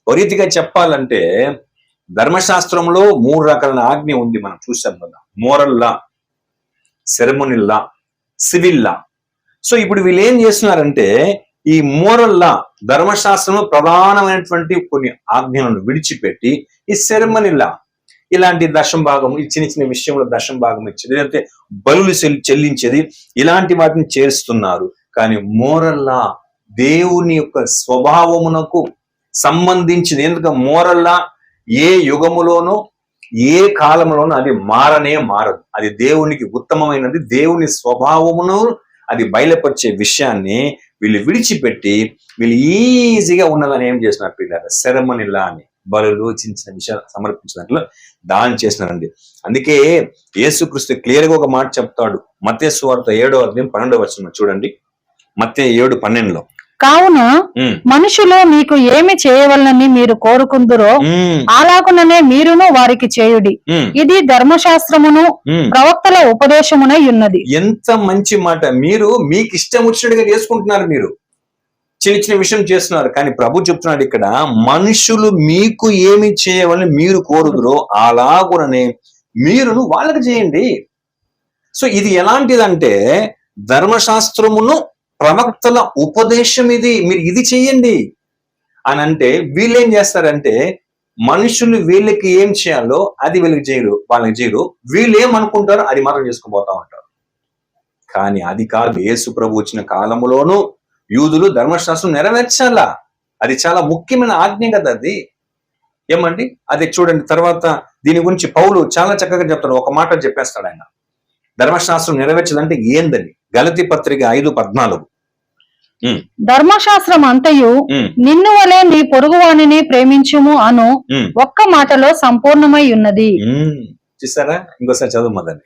ఒక రీతిగా చెప్పాలంటే ధర్మశాస్త్రంలో 3 రకాల ఆజ్ఞ ఉంది, మనం చూసాం కదా. మోరల్ లా, సెరమోనియల్ లా, సివిల్ లా. సో ఇప్పుడు వీళ్ళు ఏం చేస్తున్నారంటే, ఈ మోరల్ లా, ధర్మశాస్త్రంలో ప్రధానమైనటువంటి కొన్ని ఆజ్ఞలను విడిచిపెట్టి ఈ సెరమోనియల్ లా, ఇలాంటి దశం భాగం, ఈ చిన్న చిన్న విషయంలో దశం భాగం ఇచ్చేది, లేదంటే బలులు చెల్లించేది, ఇలాంటి వాటిని చేస్తున్నారు. కానీ మోరల్ లా దేవుని యొక్క స్వభావమునకు సంబంధించింది. ఎందుకంటే మోరల్ లా ఏ యుగములోనో ఏ కాలంలోనూ అది మారదు. అది దేవునికి ఉత్తమమైనది. దేవుని స్వభావమును అది బయలుపరిచే విషయాన్ని వీళ్ళు విడిచిపెట్టి వీళ్ళు ఈజీగా ఉన్నదని ఏం చేస్తున్నారు పిల్లలు? సెరమోనియల్ అని బలులు చిన్న చిన్న విషయాలు సమర్పించినట్లు దాన్ని చేస్తున్నారండి. అందుకే యేసుక్రీస్తు క్లియర్ గా ఒక మాట చెప్తాడు. మత్తయి సువార్త 7వ అధ్యాయం 12వ వచనం చూడండి. మత్తయి 7:12. కావున ఉమ్, మనుషులు మీకు ఏమి చేయవలనని మీరు కోరుకుందురో ఉమ్, అలాగుననే మీరును వారికి చేయుడి. ఉమ్, ఇది ధర్మశాస్త్రమును ఉమ్. ప్రవక్తల ఉపదేశమునై ఉన్నది. ఎంత మంచి మాట. మీరు మీకు ఇష్టం వచ్చినట్టుగా చేసుకుంటున్నారు, మీరు చిన్న చిన్న విషయం చేస్తున్నారు. కానీ ప్రభు చెప్తున్నాడు ఇక్కడ, మనుషులు మీకు ఏమి చేయవలని మీరు కోరుదురో అలాగుననే మీరును వాళ్ళకి చేయండి. సో ఇది ఎలాంటిదంటే ధర్మశాస్త్రమును ప్రవక్తల ఉపదేశం ఇది, మీరు ఇది చెయ్యండి అని అంటే వీళ్ళు ఏం చేస్తారంటే మనుషులు వీళ్ళకి ఏం చేయాలో అది వీళ్ళకి చేయరు, వాళ్ళకి చేయరు. వీళ్ళు ఏమనుకుంటారో అది మాత్రం చేసుకుపోతా ఉంటారు. కానీ అది కాదు. యేసు ప్రభు వచ్చిన కాలములోనూ యూదులు ధర్మశాస్త్రం నెరవేర్చాలా. అది చాలా ముఖ్యమైన ఆజ్ఞ కదా అది. ఏమండి అది చూడండి. తర్వాత దీని గురించి పౌలు చాలా చక్కగా చెప్తాడు. ఒక మాట చెప్పేస్తాడు ఆయన, ధర్మశాస్త్రం నెరవేర్చదంటే ఏందని. గలతీ పత్రిక 5:14. ధర్మశాస్త్రం అంతయు నిన్ను వలె నీ పొరుగువానిని ప్రేమించుము అను ఒక్క మాటలో సంపూర్ణమై ఉన్నది. చూసారా? ఇంకోసారి చదువు మదండి.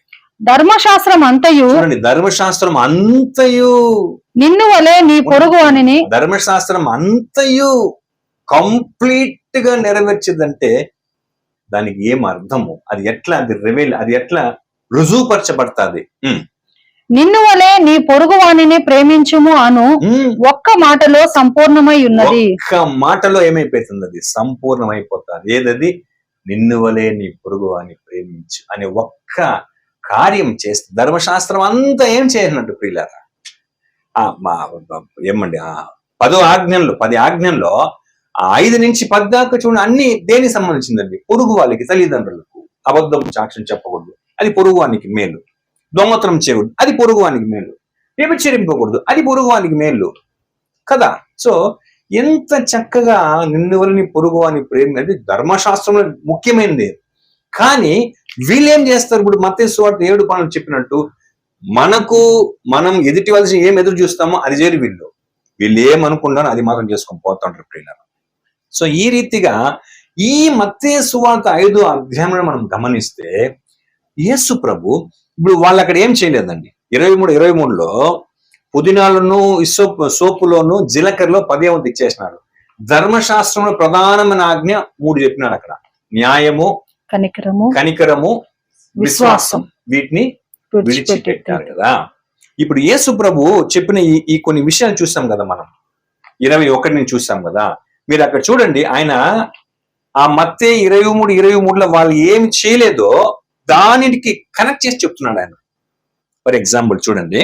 ధర్మశాస్త్రం అంతయు చూడండి, ధర్మశాస్త్రం అంతయు నిన్ను వలె నీ పొరుగువానిని, ధర్మశాస్త్రం అంతయు కంప్లీట్ గా నెరవేర్చిందంటే దానికి ఏం అర్థము, అది ఎట్లా, అది ఎట్లా రుజువుపరచబడుతుంది. నిన్ను వలె నీ పొరుగువానిని ప్రేమించుము అను ఒక్క మాటలో సంపూర్ణమై ఉన్నది. ఒక్క మాటలో ఏమైపోతుంది, అది సంపూర్ణమైపోతుంది. ఏదది? నిన్ను వలె నీ పొరుగువాని ప్రేమించు అనే ఒక్క కార్యం చేస్తే ధర్మశాస్త్రం అంతా ఏం చేసినట్టు ప్రియులారా. ఏమండి 10 ఆజ్ఞల్లో 5 నుంచి 10 దాకా చూడండి, అన్ని దేనికి సంబంధించిందండి? పొరుగు వాళ్ళకి, తల్లిదండ్రులకు అబద్ధం సాక్ష్యం చెప్పకూడదు, అది పొరుగువానికి మేలు. దొంగతనం చేయకూడదు, అది పొరుగువానికి మేలు. వ్యభిచరింపకూడదు, అది పొరుగువానికి మేలు కదా. సో ఎంత చక్కగా నిన్ను వలని పొరుగువాని ప్రేమ అనేది ధర్మశాస్త్రంలో ముఖ్యమైనది. కానీ వీళ్ళేం చేస్తారు? ఇప్పుడు మత్తయి సువార్త 7 చెప్పినట్టు మనం ఎదుటి వాళ్ళకి ఏం ఎదురు చూస్తామో అది చేయరు వీళ్ళు ఏమనుకుంటారో అది మాత్రం చేసుకొని పోతుంటారు ప్రియులారా. సో ఈ రీతిగా ఈ మత్తయి సువార్త 5 అధ్యాయంలో మనం గమనిస్తే యేసు ప్రభు ఇప్పుడు వాళ్ళు అక్కడ ఏం చేయలేదండి. 23:23లో పుదీనాలను సోపులోను జీలకర్రలో 10వ వంతు ఇచ్చేసినాడు. ధర్మశాస్త్రంలో ప్రధానమైన ఆజ్ఞ 3 చెప్పినాడు అక్కడ: న్యాయము, కనికరము, విశ్వాసం. వీటిని విడిచిపెట్టారు కదా. ఇప్పుడు యేసు ప్రభు చెప్పిన ఈ కొన్ని విషయాలు చూసాం కదా, మనం 21 చూసాం కదా. మీరు అక్కడ చూడండి, ఆయన ఆ మత్తయి 23:23లో వాళ్ళు ఏమి చేయలేదో దానికి కనెక్ట్ చేసి చెప్తున్నాడు ఆయన. ఫర్ ఎగ్జాంపుల్ చూడండి,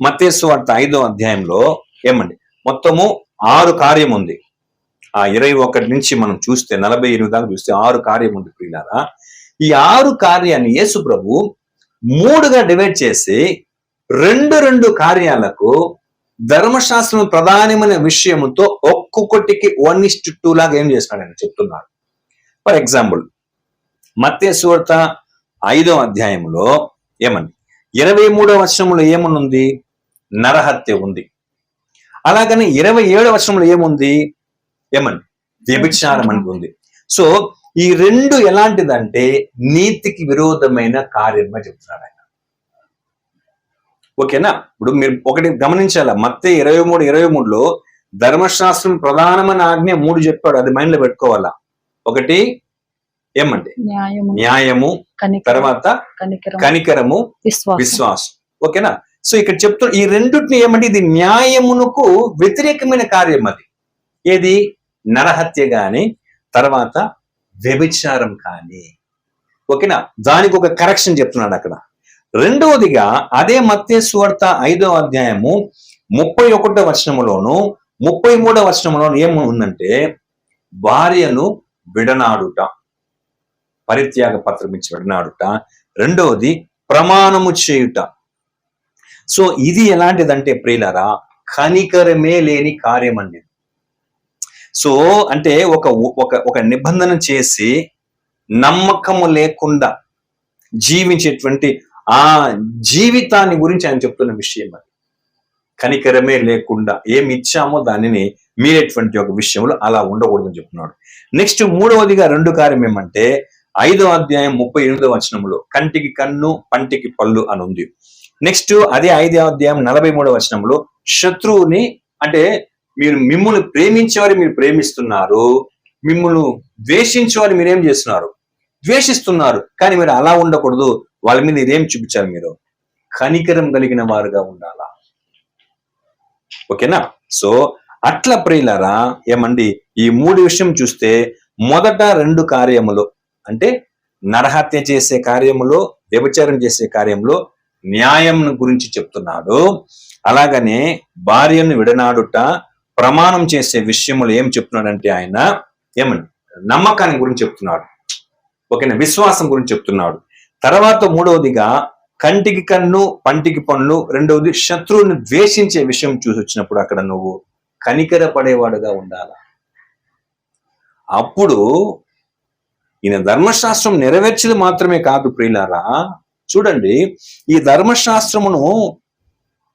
మత్తయి సువార్త 5వ అధ్యాయంలో ఏమండి మొత్తము 6 కార్యం ఉంది. ఆ 21 నుంచి మనం చూస్తే 48 దాకా చూస్తే 6 కార్యం ఉంది ప్రియులారా. ఈ 6 కార్యాన్ని యేసు ప్రభు 3గా డివైడ్ చేసి 2 కార్యాలకు ధర్మశాస్త్రం ప్రధానమైన విషయంతో ఒక్కొక్కటికి 1:2 లాగా ఏం చేస్తున్నాడు ఆయన చెప్తున్నాడు. ఫర్ ఎగ్జాంపుల్ మత్తయి సువార్త 5వ అధ్యాయంలో ఏమండి 23వ వచనంలో ఏమనుంది? నరహత్య ఉంది. అలాగని 27వ వచనంలో ఏముంది? ఏమండి వ్యభిచారం అని ఉంది. సో ఈ 2 ఎలాంటిదంటే నీతికి విరోధమైన కార్యంగా చెప్తున్నాడు ఆయన. ఓకేనా? ఇప్పుడు మీరు ఒకటి గమనించాల, మత్తయి 23:23లో ధర్మశాస్త్రం ప్రధానమైన ఆజ్ఞ 3 చెప్పాడు. అది మైండ్ లో పెట్టుకోవాలా. ఒకటి ఏమండి న్యాయము, తర్వాత కనికరము, విశ్వాసం. ఓకేనా? సో ఇక్కడ చెప్తున్న ఈ రెండుని ఏమంటే ఇది న్యాయమునకు వ్యతిరేకమైన కార్యం. అది ఏది? నరహత్య గాని, తర్వాత వ్యభిచారం కానీ. ఓకేనా? దానికి ఒక కరెక్షన్ చెప్తున్నాడు అక్కడ. రెండవదిగా అదే మత్తయి సువార్త 5వ అధ్యాయము 31వ వచనములోను 33వ వచనములోను ఏముందంటే భార్యను విడనాడుట, పరిత్యాగ పత్రం ఇచ్చి విడనాడుట. రెండవది ప్రమాణము చేయుట. సో ఇది ఎలాంటిదంటే ప్రియులారా, కనికరమే లేని కార్యం అండి. సో అంటే ఒక నిబంధన చేసి నమ్మకము లేకుండా జీవించేటువంటి ఆ జీవితాన్ని గురించి ఆయన చెప్తున్న విషయం అది. కనికరమే లేకుండా ఏమి ఇచ్చామో దానిని మీరేటువంటి ఒక విషయంలో అలా ఉండకూడదని చెప్తున్నాడు. నెక్స్ట్ 3వదిగా 2 కార్యం ఏమంటే 5వ అధ్యాయం 38వ వచనంలో కంటికి కన్ను, పంటికి పళ్ళు అని ఉంది. నెక్స్ట్ అదే 5వ అధ్యాయం 43వ వచనంలో శత్రువుని అంటే మీరు మిమ్మల్ని ప్రేమించేవారు మీరు ప్రేమిస్తున్నారు, మిమ్మల్ని ద్వేషించేవారు మీరేం చేస్తున్నారు, ద్వేషిస్తున్నారు. కానీ మీరు అలా ఉండకూడదు. వాళ్ళ మీద మీరేం చూపించాలి, మీరు కనికరం కలిగిన వారుగా ఉండాలా. ఓకేనా? సో అట్లా ప్రియులారా ఏమండి, ఈ 3 విషయం చూస్తే మొదట 2 కార్యములు అంటే నరహత్య చేసే కార్యములో, వ్యభిచారం చేసే కార్యంలో న్యాయం గురించి చెప్తున్నాడు. అలాగనే భార్యను విడనాడుట, ప్రమాణం చేసే విషయములు ఏం చెప్తున్నాడంటే ఆయన ఏమండి నమ్మకాన్ని గురించి చెప్తున్నాడు. ఓకేనా? విశ్వాసం గురించి చెప్తున్నాడు. తర్వాత 3వదిగా కంటికి కన్ను పంటికి పన్ను, 2వది శత్రువుని ద్వేషించే విషయం చూసి వచ్చినప్పుడు అక్కడ నువ్వు కనికర పడేవాడుగా ఉండాలి. అప్పుడు ఈయన ధర్మశాస్త్రం నెరవేర్చేది మాత్రమే కాదు ప్రియులారా, చూడండి ఈ ధర్మశాస్త్రమును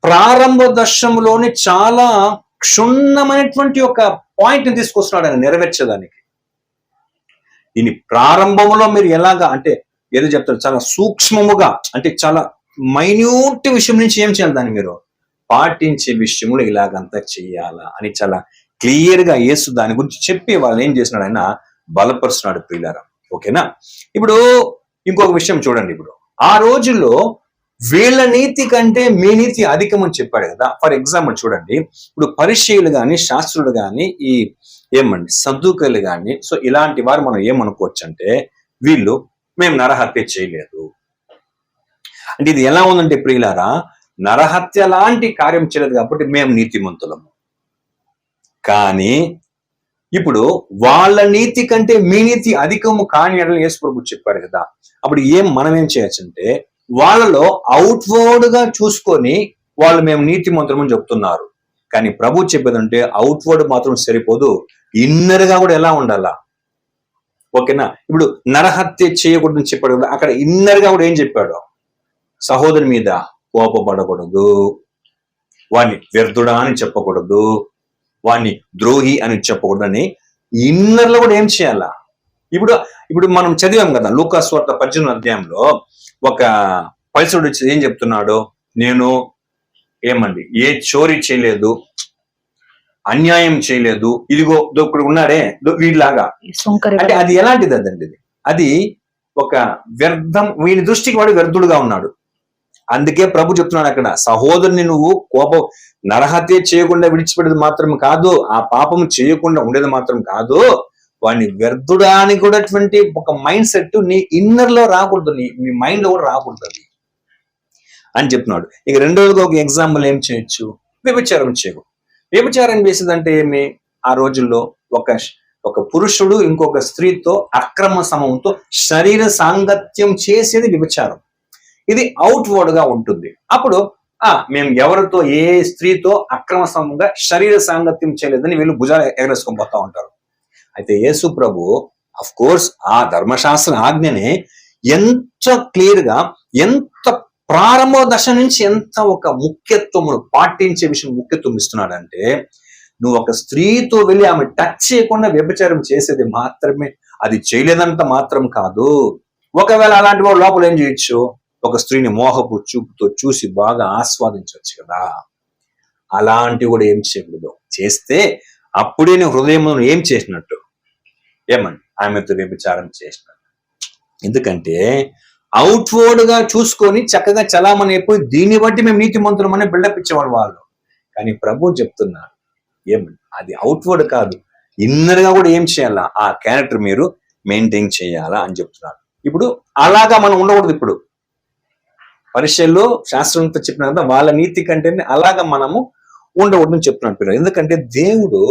ప్రారంభ దశంలోనే చాలా క్షుణ్ణమైనటువంటి ఒక పాయింట్ ని తీసుకొస్తున్నాడు ఆయన నెరవేర్చేదానికి. దీని ప్రారంభంలో మీరు ఎలాగా అంటే ఏదో చెప్తారు, చాలా సూక్ష్మముగా అంటే చాలా మైన్యూట్ విషయం నుంచి ఏం చేయాలి, దాన్ని మీరు పాటించే విషయంలో ఇలాగంతా చెయ్యాలా అని చాలా క్లియర్ గా యేసు దాని గురించి చెప్పి వాళ్ళు ఏం చేస్తున్నాడు, ఆయన బలపరుస్తున్నాడు ప్రియులారా. ఓకేనా? ఇప్పుడు ఇంకొక విషయం చూడండి, ఇప్పుడు ఆ రోజుల్లో వీళ్ళ నీతి కంటే మీ నీతి అధికమని చెప్పాడు కదా. ఫర్ ఎగ్జాంపుల్ చూడండి, ఇప్పుడు పరిచయులు గాని శాస్త్రులు గాని ఈ ఏమండి సద్దుకలు గాని, సో ఇలాంటి వారు మనం ఏమనుకోవచ్చు అంటే వీళ్ళు మేము నరహత్య చేయలేదు అంటే ఇది ఎలా ఉందంటే ప్రియులారా, నరహత్య లాంటి కార్యం చేయలేదు కాబట్టి మేము నీతిమంతులము. కానీ ఇప్పుడు వాళ్ళ నీతి కంటే మీ నీతి అధికము కాని అని యేసు ప్రభు చెప్పాడు కదా. అప్పుడు మనం ఏం చేయొచ్చు అంటే వాళ్ళలో అవుట్వర్డ్ గా చూసుకొని వాళ్ళు మేము నీతిమంతులమని చెప్తున్నారు. కానీ ప్రభు చెప్పేదంటే అవుట్వర్డ్ మాత్రం సరిపోదు, ఇన్నర్ గా కూడా ఎలా ఉండాలా. ఓకేనా? ఇప్పుడు నరహత్య చేయకూడదని చెప్పాడు కదా, అక్కడ ఇన్నర్ గా కూడా ఏం చెప్పాడు, సహోదరుని మీద కోపపడకూడదు, వాడిని వ్యర్థుడా అని చెప్పకూడదు, వాడిని ద్రోహి అని చెప్పకూడదని ఇన్నర్ లో కూడా ఏం చేయాలా. ఇప్పుడు మనం చదివాం కదా లూకా సువార్త 18వ అధ్యాయంలో ఒక పరిసరుడు ఏం చెప్తున్నాడు, నేను ఏమండి ఏ చోరీ చేయలేదు, అన్యాయం చేయలేదు, ఇదిగో ఇప్పుడు ఉన్నాడే వీడిలాగా. అంటే అది ఎలాంటిది అదండి, అది ఒక వ్యర్థం, వీని దృష్టికి వాడు వ్యర్థుడుగా ఉన్నాడు. అందుకే ప్రభు చెప్తున్నాడు అక్కడ, సహోదరుని నువ్వు నరహత్య చేయకుండా విడిచిపెట్టేది మాత్రం కాదు, ఆ పాపం చేయకుండా ఉండేది మాత్రం కాదు, వాడిని వ్యర్థుడా అని కూడా ఒక మైండ్ సెట్ నీ ఇన్నర్ లో రాకూడదు, నీ మైండ్ లో కూడా రాకూడదు అది అని చెప్తున్నాడు. ఇక రెండోదిగా ఒక ఎగ్జాంపుల్ ఏం చేయొచ్చు, వ్యభిచారం చేయకూడదు. వ్యభిచారం చేసేదంటే ఏమి, ఆ రోజుల్లో ఒక పురుషుడు ఇంకొక స్త్రీతో అక్రమ సమూహంతో శరీర సాంగత్యం చేసేది వ్యభిచారం. ఇది అవుట్వర్డ్ గా ఉంటుంది. అప్పుడు మేము ఎవరితో ఏ స్త్రీతో అక్రమ సమూహంగా శరీర సాంగత్యం చేయలేదని వీళ్ళు భుజాలు ఎగరేసుకొని పోతా ఉంటారు. అయితే యేసు ప్రభు అఫ్ కోర్స్ ఆ ధర్మశాస్త్ర ఆజ్ఞని ఎంత క్లియర్ గా, ఎంత ప్రారంభ దశ నుంచి ఎంత ఒక ముఖ్యత్వం పాటించే విషయం ముఖ్యత్వం ఇస్తున్నాడంటే, నువ్వు ఒక స్త్రీతో వెళ్ళి ఆమె టచ్ చేయకుండా వ్యభిచారం చేసేది మాత్రమే, అది చేయలేదంత మాత్రం కాదు. ఒకవేళ అలాంటి వాడు లోపల ఏం చేయొచ్చు, ఒక స్త్రీని మోహపు చూపుతో చూసి బాగా ఆస్వాదించవచ్చు కదా. అలాంటివి కూడా ఏం చేయకూడదు. చేస్తే అప్పుడే నీ హృదయం ఏం చేసినట్టు, ఏమని ఆమెతో వ్యభిచారం చేసినట్టు. ఎందుకంటే అవుట్వర్డ్ గా చూసుకొని చక్కగా చలామణి అయిపోయి దీన్ని బట్టి మేము నీతిమంతులం అని బిల్డప్ ఇచ్చేవాడు వాళ్ళు. కానీ ప్రభు చెప్తున్నారు ఏమని, అది అవుట్వర్డ్ కాదు, ఇన్నర్ గా కూడా ఏం చేయాలా, ఆ క్యారెక్టర్ మీరు మెయింటైన్ చేయాలా అని చెప్తున్నారు. ఇప్పుడు అలాగా మనం ఉండకూడదు. ఇప్పుడు పరిచయంలో శాస్త్రంతో చెప్పిన కదా, వాళ్ళ నీతి కంటే అలాగా మనము ఉండకూడదని చెప్తున్నాడు పిల్లలు. ఎందుకంటే దేవుడు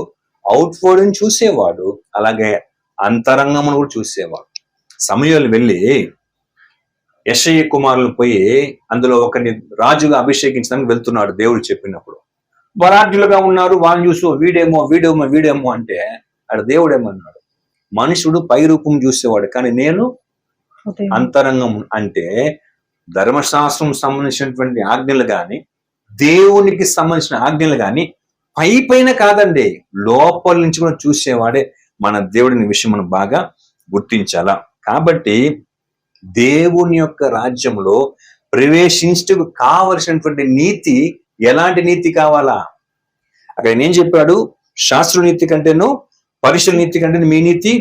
అవుట్వర్డ్ ని చూసేవాడు, అలాగే అంతరంగమును కూడా చూసేవాడు. సమూయేలు వెళ్ళి యెషయి కుమారులను పోయి అందులో ఒకరిని రాజుగా అభిషేకించడానికి వెళ్తున్నాడు దేవుడు చెప్పినప్పుడు. బలాఢ్యులుగా ఉన్నారు, వాళ్ళని చూసి వీడేమో అంటే అక్కడ దేవుడు ఏమన్నాడు, మనుషుడు పై రూపం చూసేవాడు కానీ నేను అంతరంగం. అంటే ధర్మశాస్త్రం సంబంధించినటువంటి ఆజ్ఞలు గాని, దేవునికి సంబంధించిన ఆజ్ఞలు గాని పైన కాదండి, లోపల నుంచి కూడా చూసేవాడే మన దేవుడిని విషయం మనం బాగా గుర్తించాలా. కాబట్టి దేవుని యొక్క రాజ్యంలో ప్రవేశించటకు కావలసినటువంటి నీతి, ఎలాంటి నీతి కావాలా, అక్కడ ఏం చెప్పాడు, శాస్త్ర నీతి కంటేను పరిశుద్ధ నీతి కంటే మీ నీతి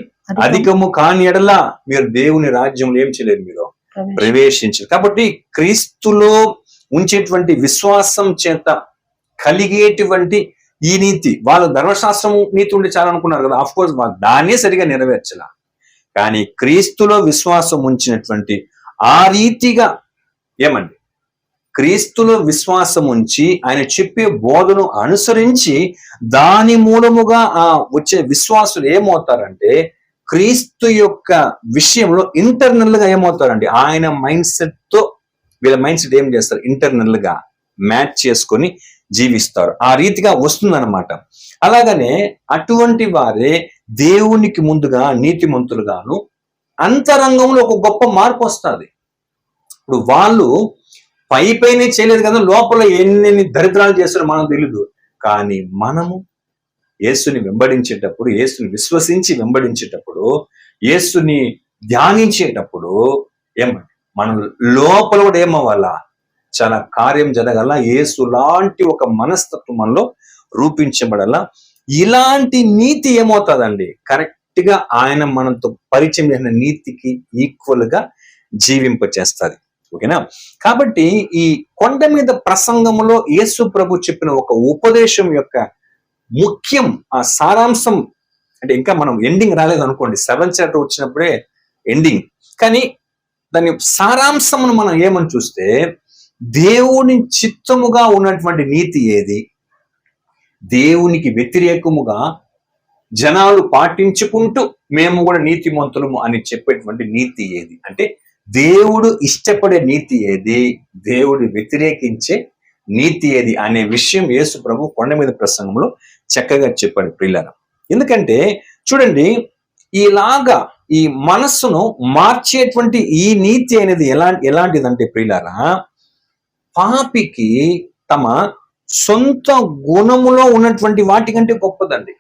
అధికము కాని ఎడల మీరు దేవుని రాజ్యంలో ఏం చేయలేరు, మీరు ప్రవేశించారు. కాబట్టి క్రీస్తులో ఉంచేటువంటి విశ్వాసం చేత కలిగేటువంటి ఈ నీతి, వాళ్ళు ధర్మశాస్త్రం నీతి ఉండి చాలా అనుకున్నారు కదా, ఆఫ్ కోర్స్ వాళ్ళు దాన్నే సరిగా నెరవేర్చలా. కానీ క్రీస్తులో విశ్వాసం ఉంచినటువంటి ఆ రీతిగా ఏమండి, క్రీస్తులో విశ్వాసం ఉంచి ఆయన చెప్పే బోధను అనుసరించి దాని మూలముగా ఆ వచ్చే విశ్వాసులు ఏమవుతారంటే క్రీస్తు యొక్క విషయంలో ఇంటర్నల్ గా ఏమవుతారండి, ఆయన మైండ్ సెట్ తో వీళ్ళ మైండ్ సెట్ ఏం చేస్తారు, ఇంటర్నల్ గా మ్యాచ్ చేసుకొని జీవిస్తారు. ఆ రీతిగా వస్తుందన్నమాట. అలాగనే అటువంటి వారే దేవునికి ముందుగా నీతిమంతులుగాను అంతరంగంలో ఒక గొప్ప మార్పు వస్తుంది. ఇప్పుడు వాళ్ళు పైనే చేయలేదు కదా, లోపల ఎన్ని దరిద్రాలు చేస్తారో మనం తెలీదు. కానీ మనము యేసుని వెంబడించేటప్పుడు, యేసుని విశ్వసించి వెంబడించేటప్పుడు, యేసుని ధ్యానించేటప్పుడు ఏమండి మనం లోపల కూడా ఏమవ్వాలా, చాలా కార్యం జరగల, యేసు లాంటి ఒక మనస్తత్వం మనలో రూపించబడాల. ఇలాంటి నీతి ఏమవుతుందండి, కరెక్ట్ గా ఆయన మనతో పరిచయం చేసిన నీతికి ఈక్వల్ గా జీవింపచేస్తుంది. ఓకేనా? కాబట్టి ఈ కొండ మీద ప్రసంగంలో యేసు ప్రభు చెప్పిన ఒక ఉపదేశం యొక్క ముఖ్యం, ఆ సారాంశం అంటే ఇంకా మనం ఎండింగ్ రాలేదు అనుకోండి, 7th చాప్టర్ వచ్చినప్పుడే ఎండింగ్. కానీ దాని సారాంశమును మనం ఏమని చూస్తే దేవుని చిత్తముగా ఉన్నటువంటి నీతి ఏది, దేవునికి వ్యతిరేకముగా జనాలు పాటించుకుంటూ మేము కూడా నీతిమంతులము అని చెప్పేటువంటి నీతి ఏది, అంటే దేవుడు ఇష్టపడే నీతి ఏది, దేవుడు వ్యతిరేకించే నీతి ఏది అనే విషయం యేసు ప్రభు కొండ మీద ప్రసంగంలో చక్కగా చెప్పాడు ప్రియులారా. ఎందుకంటే చూడండి, ఇలాగా ఈ మనస్సును మార్చేటువంటి ఈ నీతి అనేది ఎలాంటిదంటే ప్రియులారా, పాపికి తమ సొంత గుణములో ఉన్నటువంటి వాటికంటే గొప్పదండి.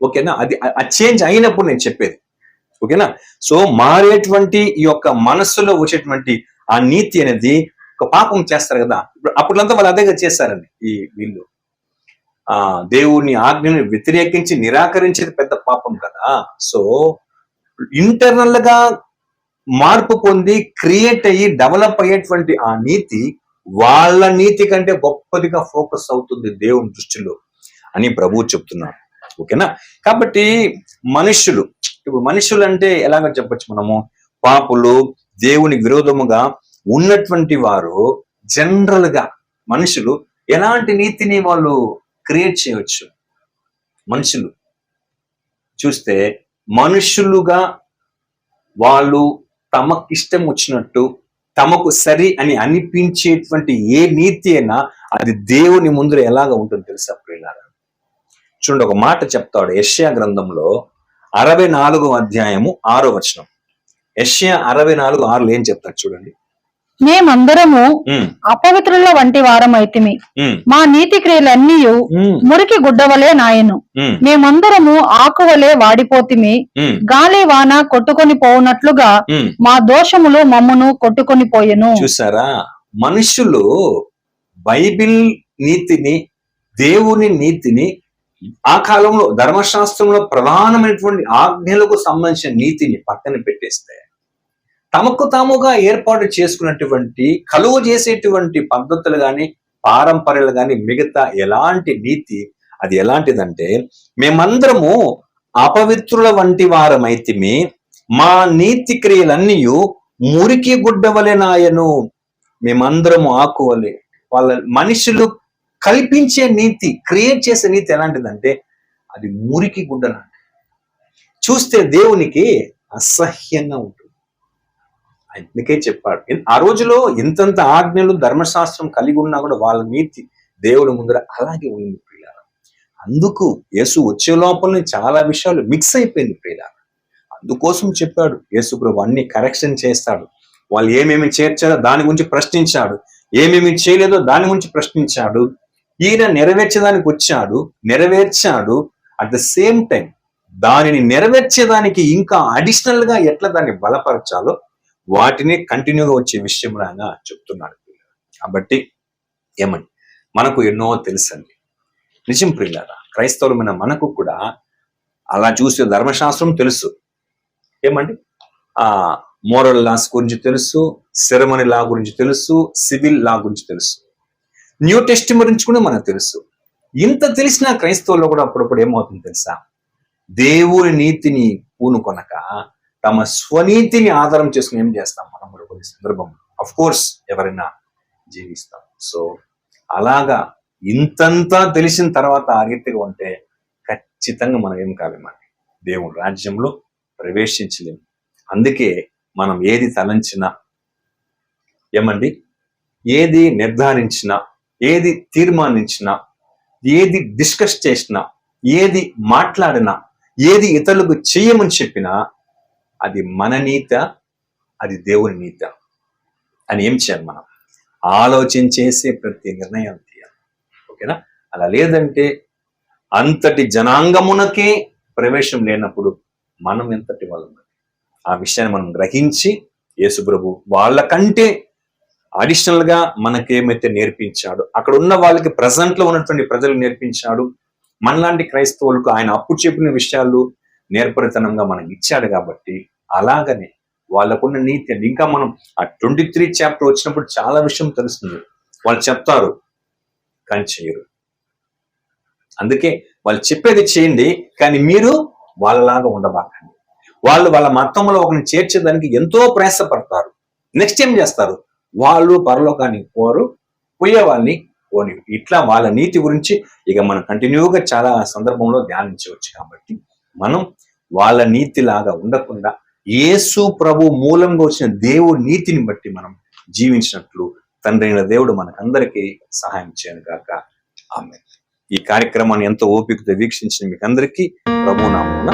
ఓకేనా? అది ఆ చేంజ్ అయినప్పుడు నేను చెప్పేది. ఓకేనా? సో మారేటువంటి ఈ యొక్క మనస్సులో వచ్చేటువంటి ఆ నీతి అనేది, ఒక పాపం చేస్తారు కదా, అప్పట్లంతా వాళ్ళు అదేగా చేస్తారండి. వీళ్ళు దేవుని ఆజ్ఞను వ్యతిరేకించి నిరాకరించేది పెద్ద పాపం కదా. సో ఇంటర్నల్ గా మార్పు పొంది క్రియేట్ అయ్యి డెవలప్ అయ్యేటువంటి ఆ నీతి వాళ్ళ నీతి కంటే గొప్పదిగా ఫోకస్ అవుతుంది దేవుని దృష్టిలో అని ప్రభువు చెప్తున్నారు. ఓకేనా? కాబట్టి ఇప్పుడు మనుషులు అంటే ఎలాగ చెప్పచ్చు మనము, పాపులు, దేవుని విరోధముగా ఉన్నటువంటి వారు జనరల్ గా మనుషులు ఎలాంటి నీతిని వాళ్ళు క్రియేట్ చేయవచ్చు. మనుషులు చూస్తే మనుషులుగా వాళ్ళు తమకిష్టం వచ్చినట్టు తమకు సరి అని అనిపించేటువంటి ఏ నీతి అయినా అది దేవుని ముందు ఎలాగ ఉంటుంది తెలుసా ప్రియులారా? చూడండి, ఒక మాట చెప్తాడు యెషయా గ్రంథంలో 64వ అధ్యాయము 6వ వచనం. యెషయా 64:6 ఏం చెప్తాడు చూడండి. మేమందరము అపవిత్రుల వంటి వారమైతిమి, మా నీతి క్రియలన్నీ మురికి గుడ్డవలే నాయను. మేమందరము ఆకువలే వాడిపోతిమి, గాలి వాన కొట్టుకొని పోవునట్లుగా మా దోషములు మమ్మును కొట్టుకొని పోయెను. చూసారా? మనుషులు బైబిల్ నీతిని, దేవుని నీతిని, ఆ కాలంలో ధర్మశాస్త్రంలో ప్రధానమైనటువంటి ఆజ్ఞలకు సంబంధించిన నీతిని పక్కన పెట్టేస్తే తమకు తాముగా ఏర్పాటు చేసుకున్నటువంటి కలువ చేసేటువంటి పద్ధతులు గాని, పారంపర్యాలు గాని, మిగతా ఎలాంటి నీతి అది ఎలాంటిదంటే, మేమందరము అపవిత్రుల వంటి వారమైతిమి, మా నీతి క్రియలన్నీ మురికి గుడ్డవలే నాయను. మేమందరము ఆకువలే. వాళ్ళ మనుషులు కల్పించే నీతి, క్రియేట్ చేసే నీతి ఎలాంటిదంటే అది మురికి గుడ్డనండి. చూస్తే దేవునికి అసహ్యంగా ఉంటుంది. అందుకే చెప్పాడు, ఆ రోజులో ఇంతంత ఆజ్ఞలు ధర్మశాస్త్రం కలిగి ఉన్నా కూడా వాళ్ళ నీతి దేవుడి ముందర అలాగే ఉంది ప్రియులారా. అందుకు యేసు వచ్చే లోపలనే చాలా విషయాలు మిక్స్ అయిపోయింది ప్రియులారా. అందుకోసం చెప్పాడు యేసు ప్రభు అన్ని కరెక్షన్ చేస్తాడు. వాళ్ళు ఏమేమి చేర్చారో దాని గురించి ప్రశ్నించాడు, ఏమేమి చేయలేదో దాని గురించి ప్రశ్నించాడు. ఈయన నెరవేర్చడానికి వచ్చాడు, నెరవేర్చాడు. అట్ ద సేమ్ టైం దానిని నెరవేర్చేదానికి ఇంకా అడిషనల్ గా ఎట్లా దాన్ని బలపరచాలో వాటిని కంటిన్యూగా వచ్చే విషయంలాగా చెప్తున్నాడు. కాబట్టి ఏమండి, మనకు ఎన్నో తెలుసండి. నిజం ప్రియులారా, క్రైస్తవులమైన మనకు కూడా అలా చూసే ధర్మశాస్త్రం తెలుసు. ఏమండి, ఆ మోరల్ లాస్ గురించి తెలుసు, సెరమనీ లా గురించి తెలుసు, సివిల్ లా గురించి తెలుసు, న్యూ టెస్టిమెంట్ గురించి కూడా మనకు తెలుసు. ఇంత తెలిసిన క్రైస్తవుల్లో కూడా అప్పుడప్పుడు ఏమవుతుంది తెలుసా, దేవుని నీతిని పూనుకొనక తమ స్వనీతిని ఆధారం చేసుకుని ఏం చేస్తాం మనం కూడా కొన్ని సందర్భంలో. అఫ్ కోర్స్ ఎవరైనా జీవిస్తాం. సో అలాగా ఇంతంతా తెలిసిన తర్వాత ఆ రీతిగా ఉంటే ఖచ్చితంగా మనం ఏం కాలేమండి, దేవుని రాజ్యంలో ప్రవేశించలేము. అందుకే మనం ఏది తలంచినా, ఏమండి, ఏది నిర్ధారించినా, ఏది తీర్మానించినా, ఏది డిస్కస్ చేసినా, ఏది మాట్లాడినా, ఏది ఇతరులకు చెయ్యమని చెప్పినా అది మన నీత, అది దేవుని నీత అని ఏం చేయాలి, మనం ఆలోచించేసి ప్రతి నిర్ణయం తీయాలి. ఓకేనా? అలా లేదంటే అంతటి జనాంగమునకే ప్రవేశం లేనప్పుడు మనం ఎంతటి వాళ్ళం, ఆ విషయాన్ని మనం గ్రహించి యేసుప్రభు వాళ్ళకంటే అడిషనల్ గా మనకేమైతే నేర్పించాడు, అక్కడ ఉన్న వాళ్ళకి ప్రజెంట్ లో ఉన్నటువంటి ప్రజలకు నేర్పించాడు, మనలాంటి క్రైస్తవులకు ఆయన అప్పుడు చెప్పిన విషయాలు నేర్పరితనంగా మనకి ఇచ్చాడు. కాబట్టి అలాగనే వాళ్ళకున్న నీతి అండి. ఇంకా మనం ఆ 23 చాప్టర్ వచ్చినప్పుడు చాలా విషయం తెలుస్తుంది. వాళ్ళు చెప్తారు కానీ చేయరు. అందుకే వాళ్ళు చెప్పేది చేయండి, కానీ మీరు వాళ్ళలాగా ఉండబాకండి. వాళ్ళు వాళ్ళ మతంలో ఒకరిని చేర్చేదానికి ఎంతో ప్రయాసపడతారు. నెక్స్ట్ ఏం చేస్తారు, వాళ్ళు పరలోకానికి పోరు, పోయే వాళ్ళని పోని. ఇట్లా వాళ్ళ నీతి గురించి ఇక మనం కంటిన్యూగా చాలా సందర్భంలో ధ్యానించవచ్చు. కాబట్టి మనం వాళ్ళ నీతిలాగా ఉండకుండా యేసు ప్రభు మూలంగా వచ్చిన దేవుడి నీతిని బట్టి మనం జీవించినట్లు తండ్రి అయిన దేవుడు మనకందరికీ సహాయం చేయను గాక. ఆమేన్. ఈ కార్యక్రమాన్ని ఎంతో ఓపికతో వీక్షించిన మీకు అందరికీ ప్రభు నామమున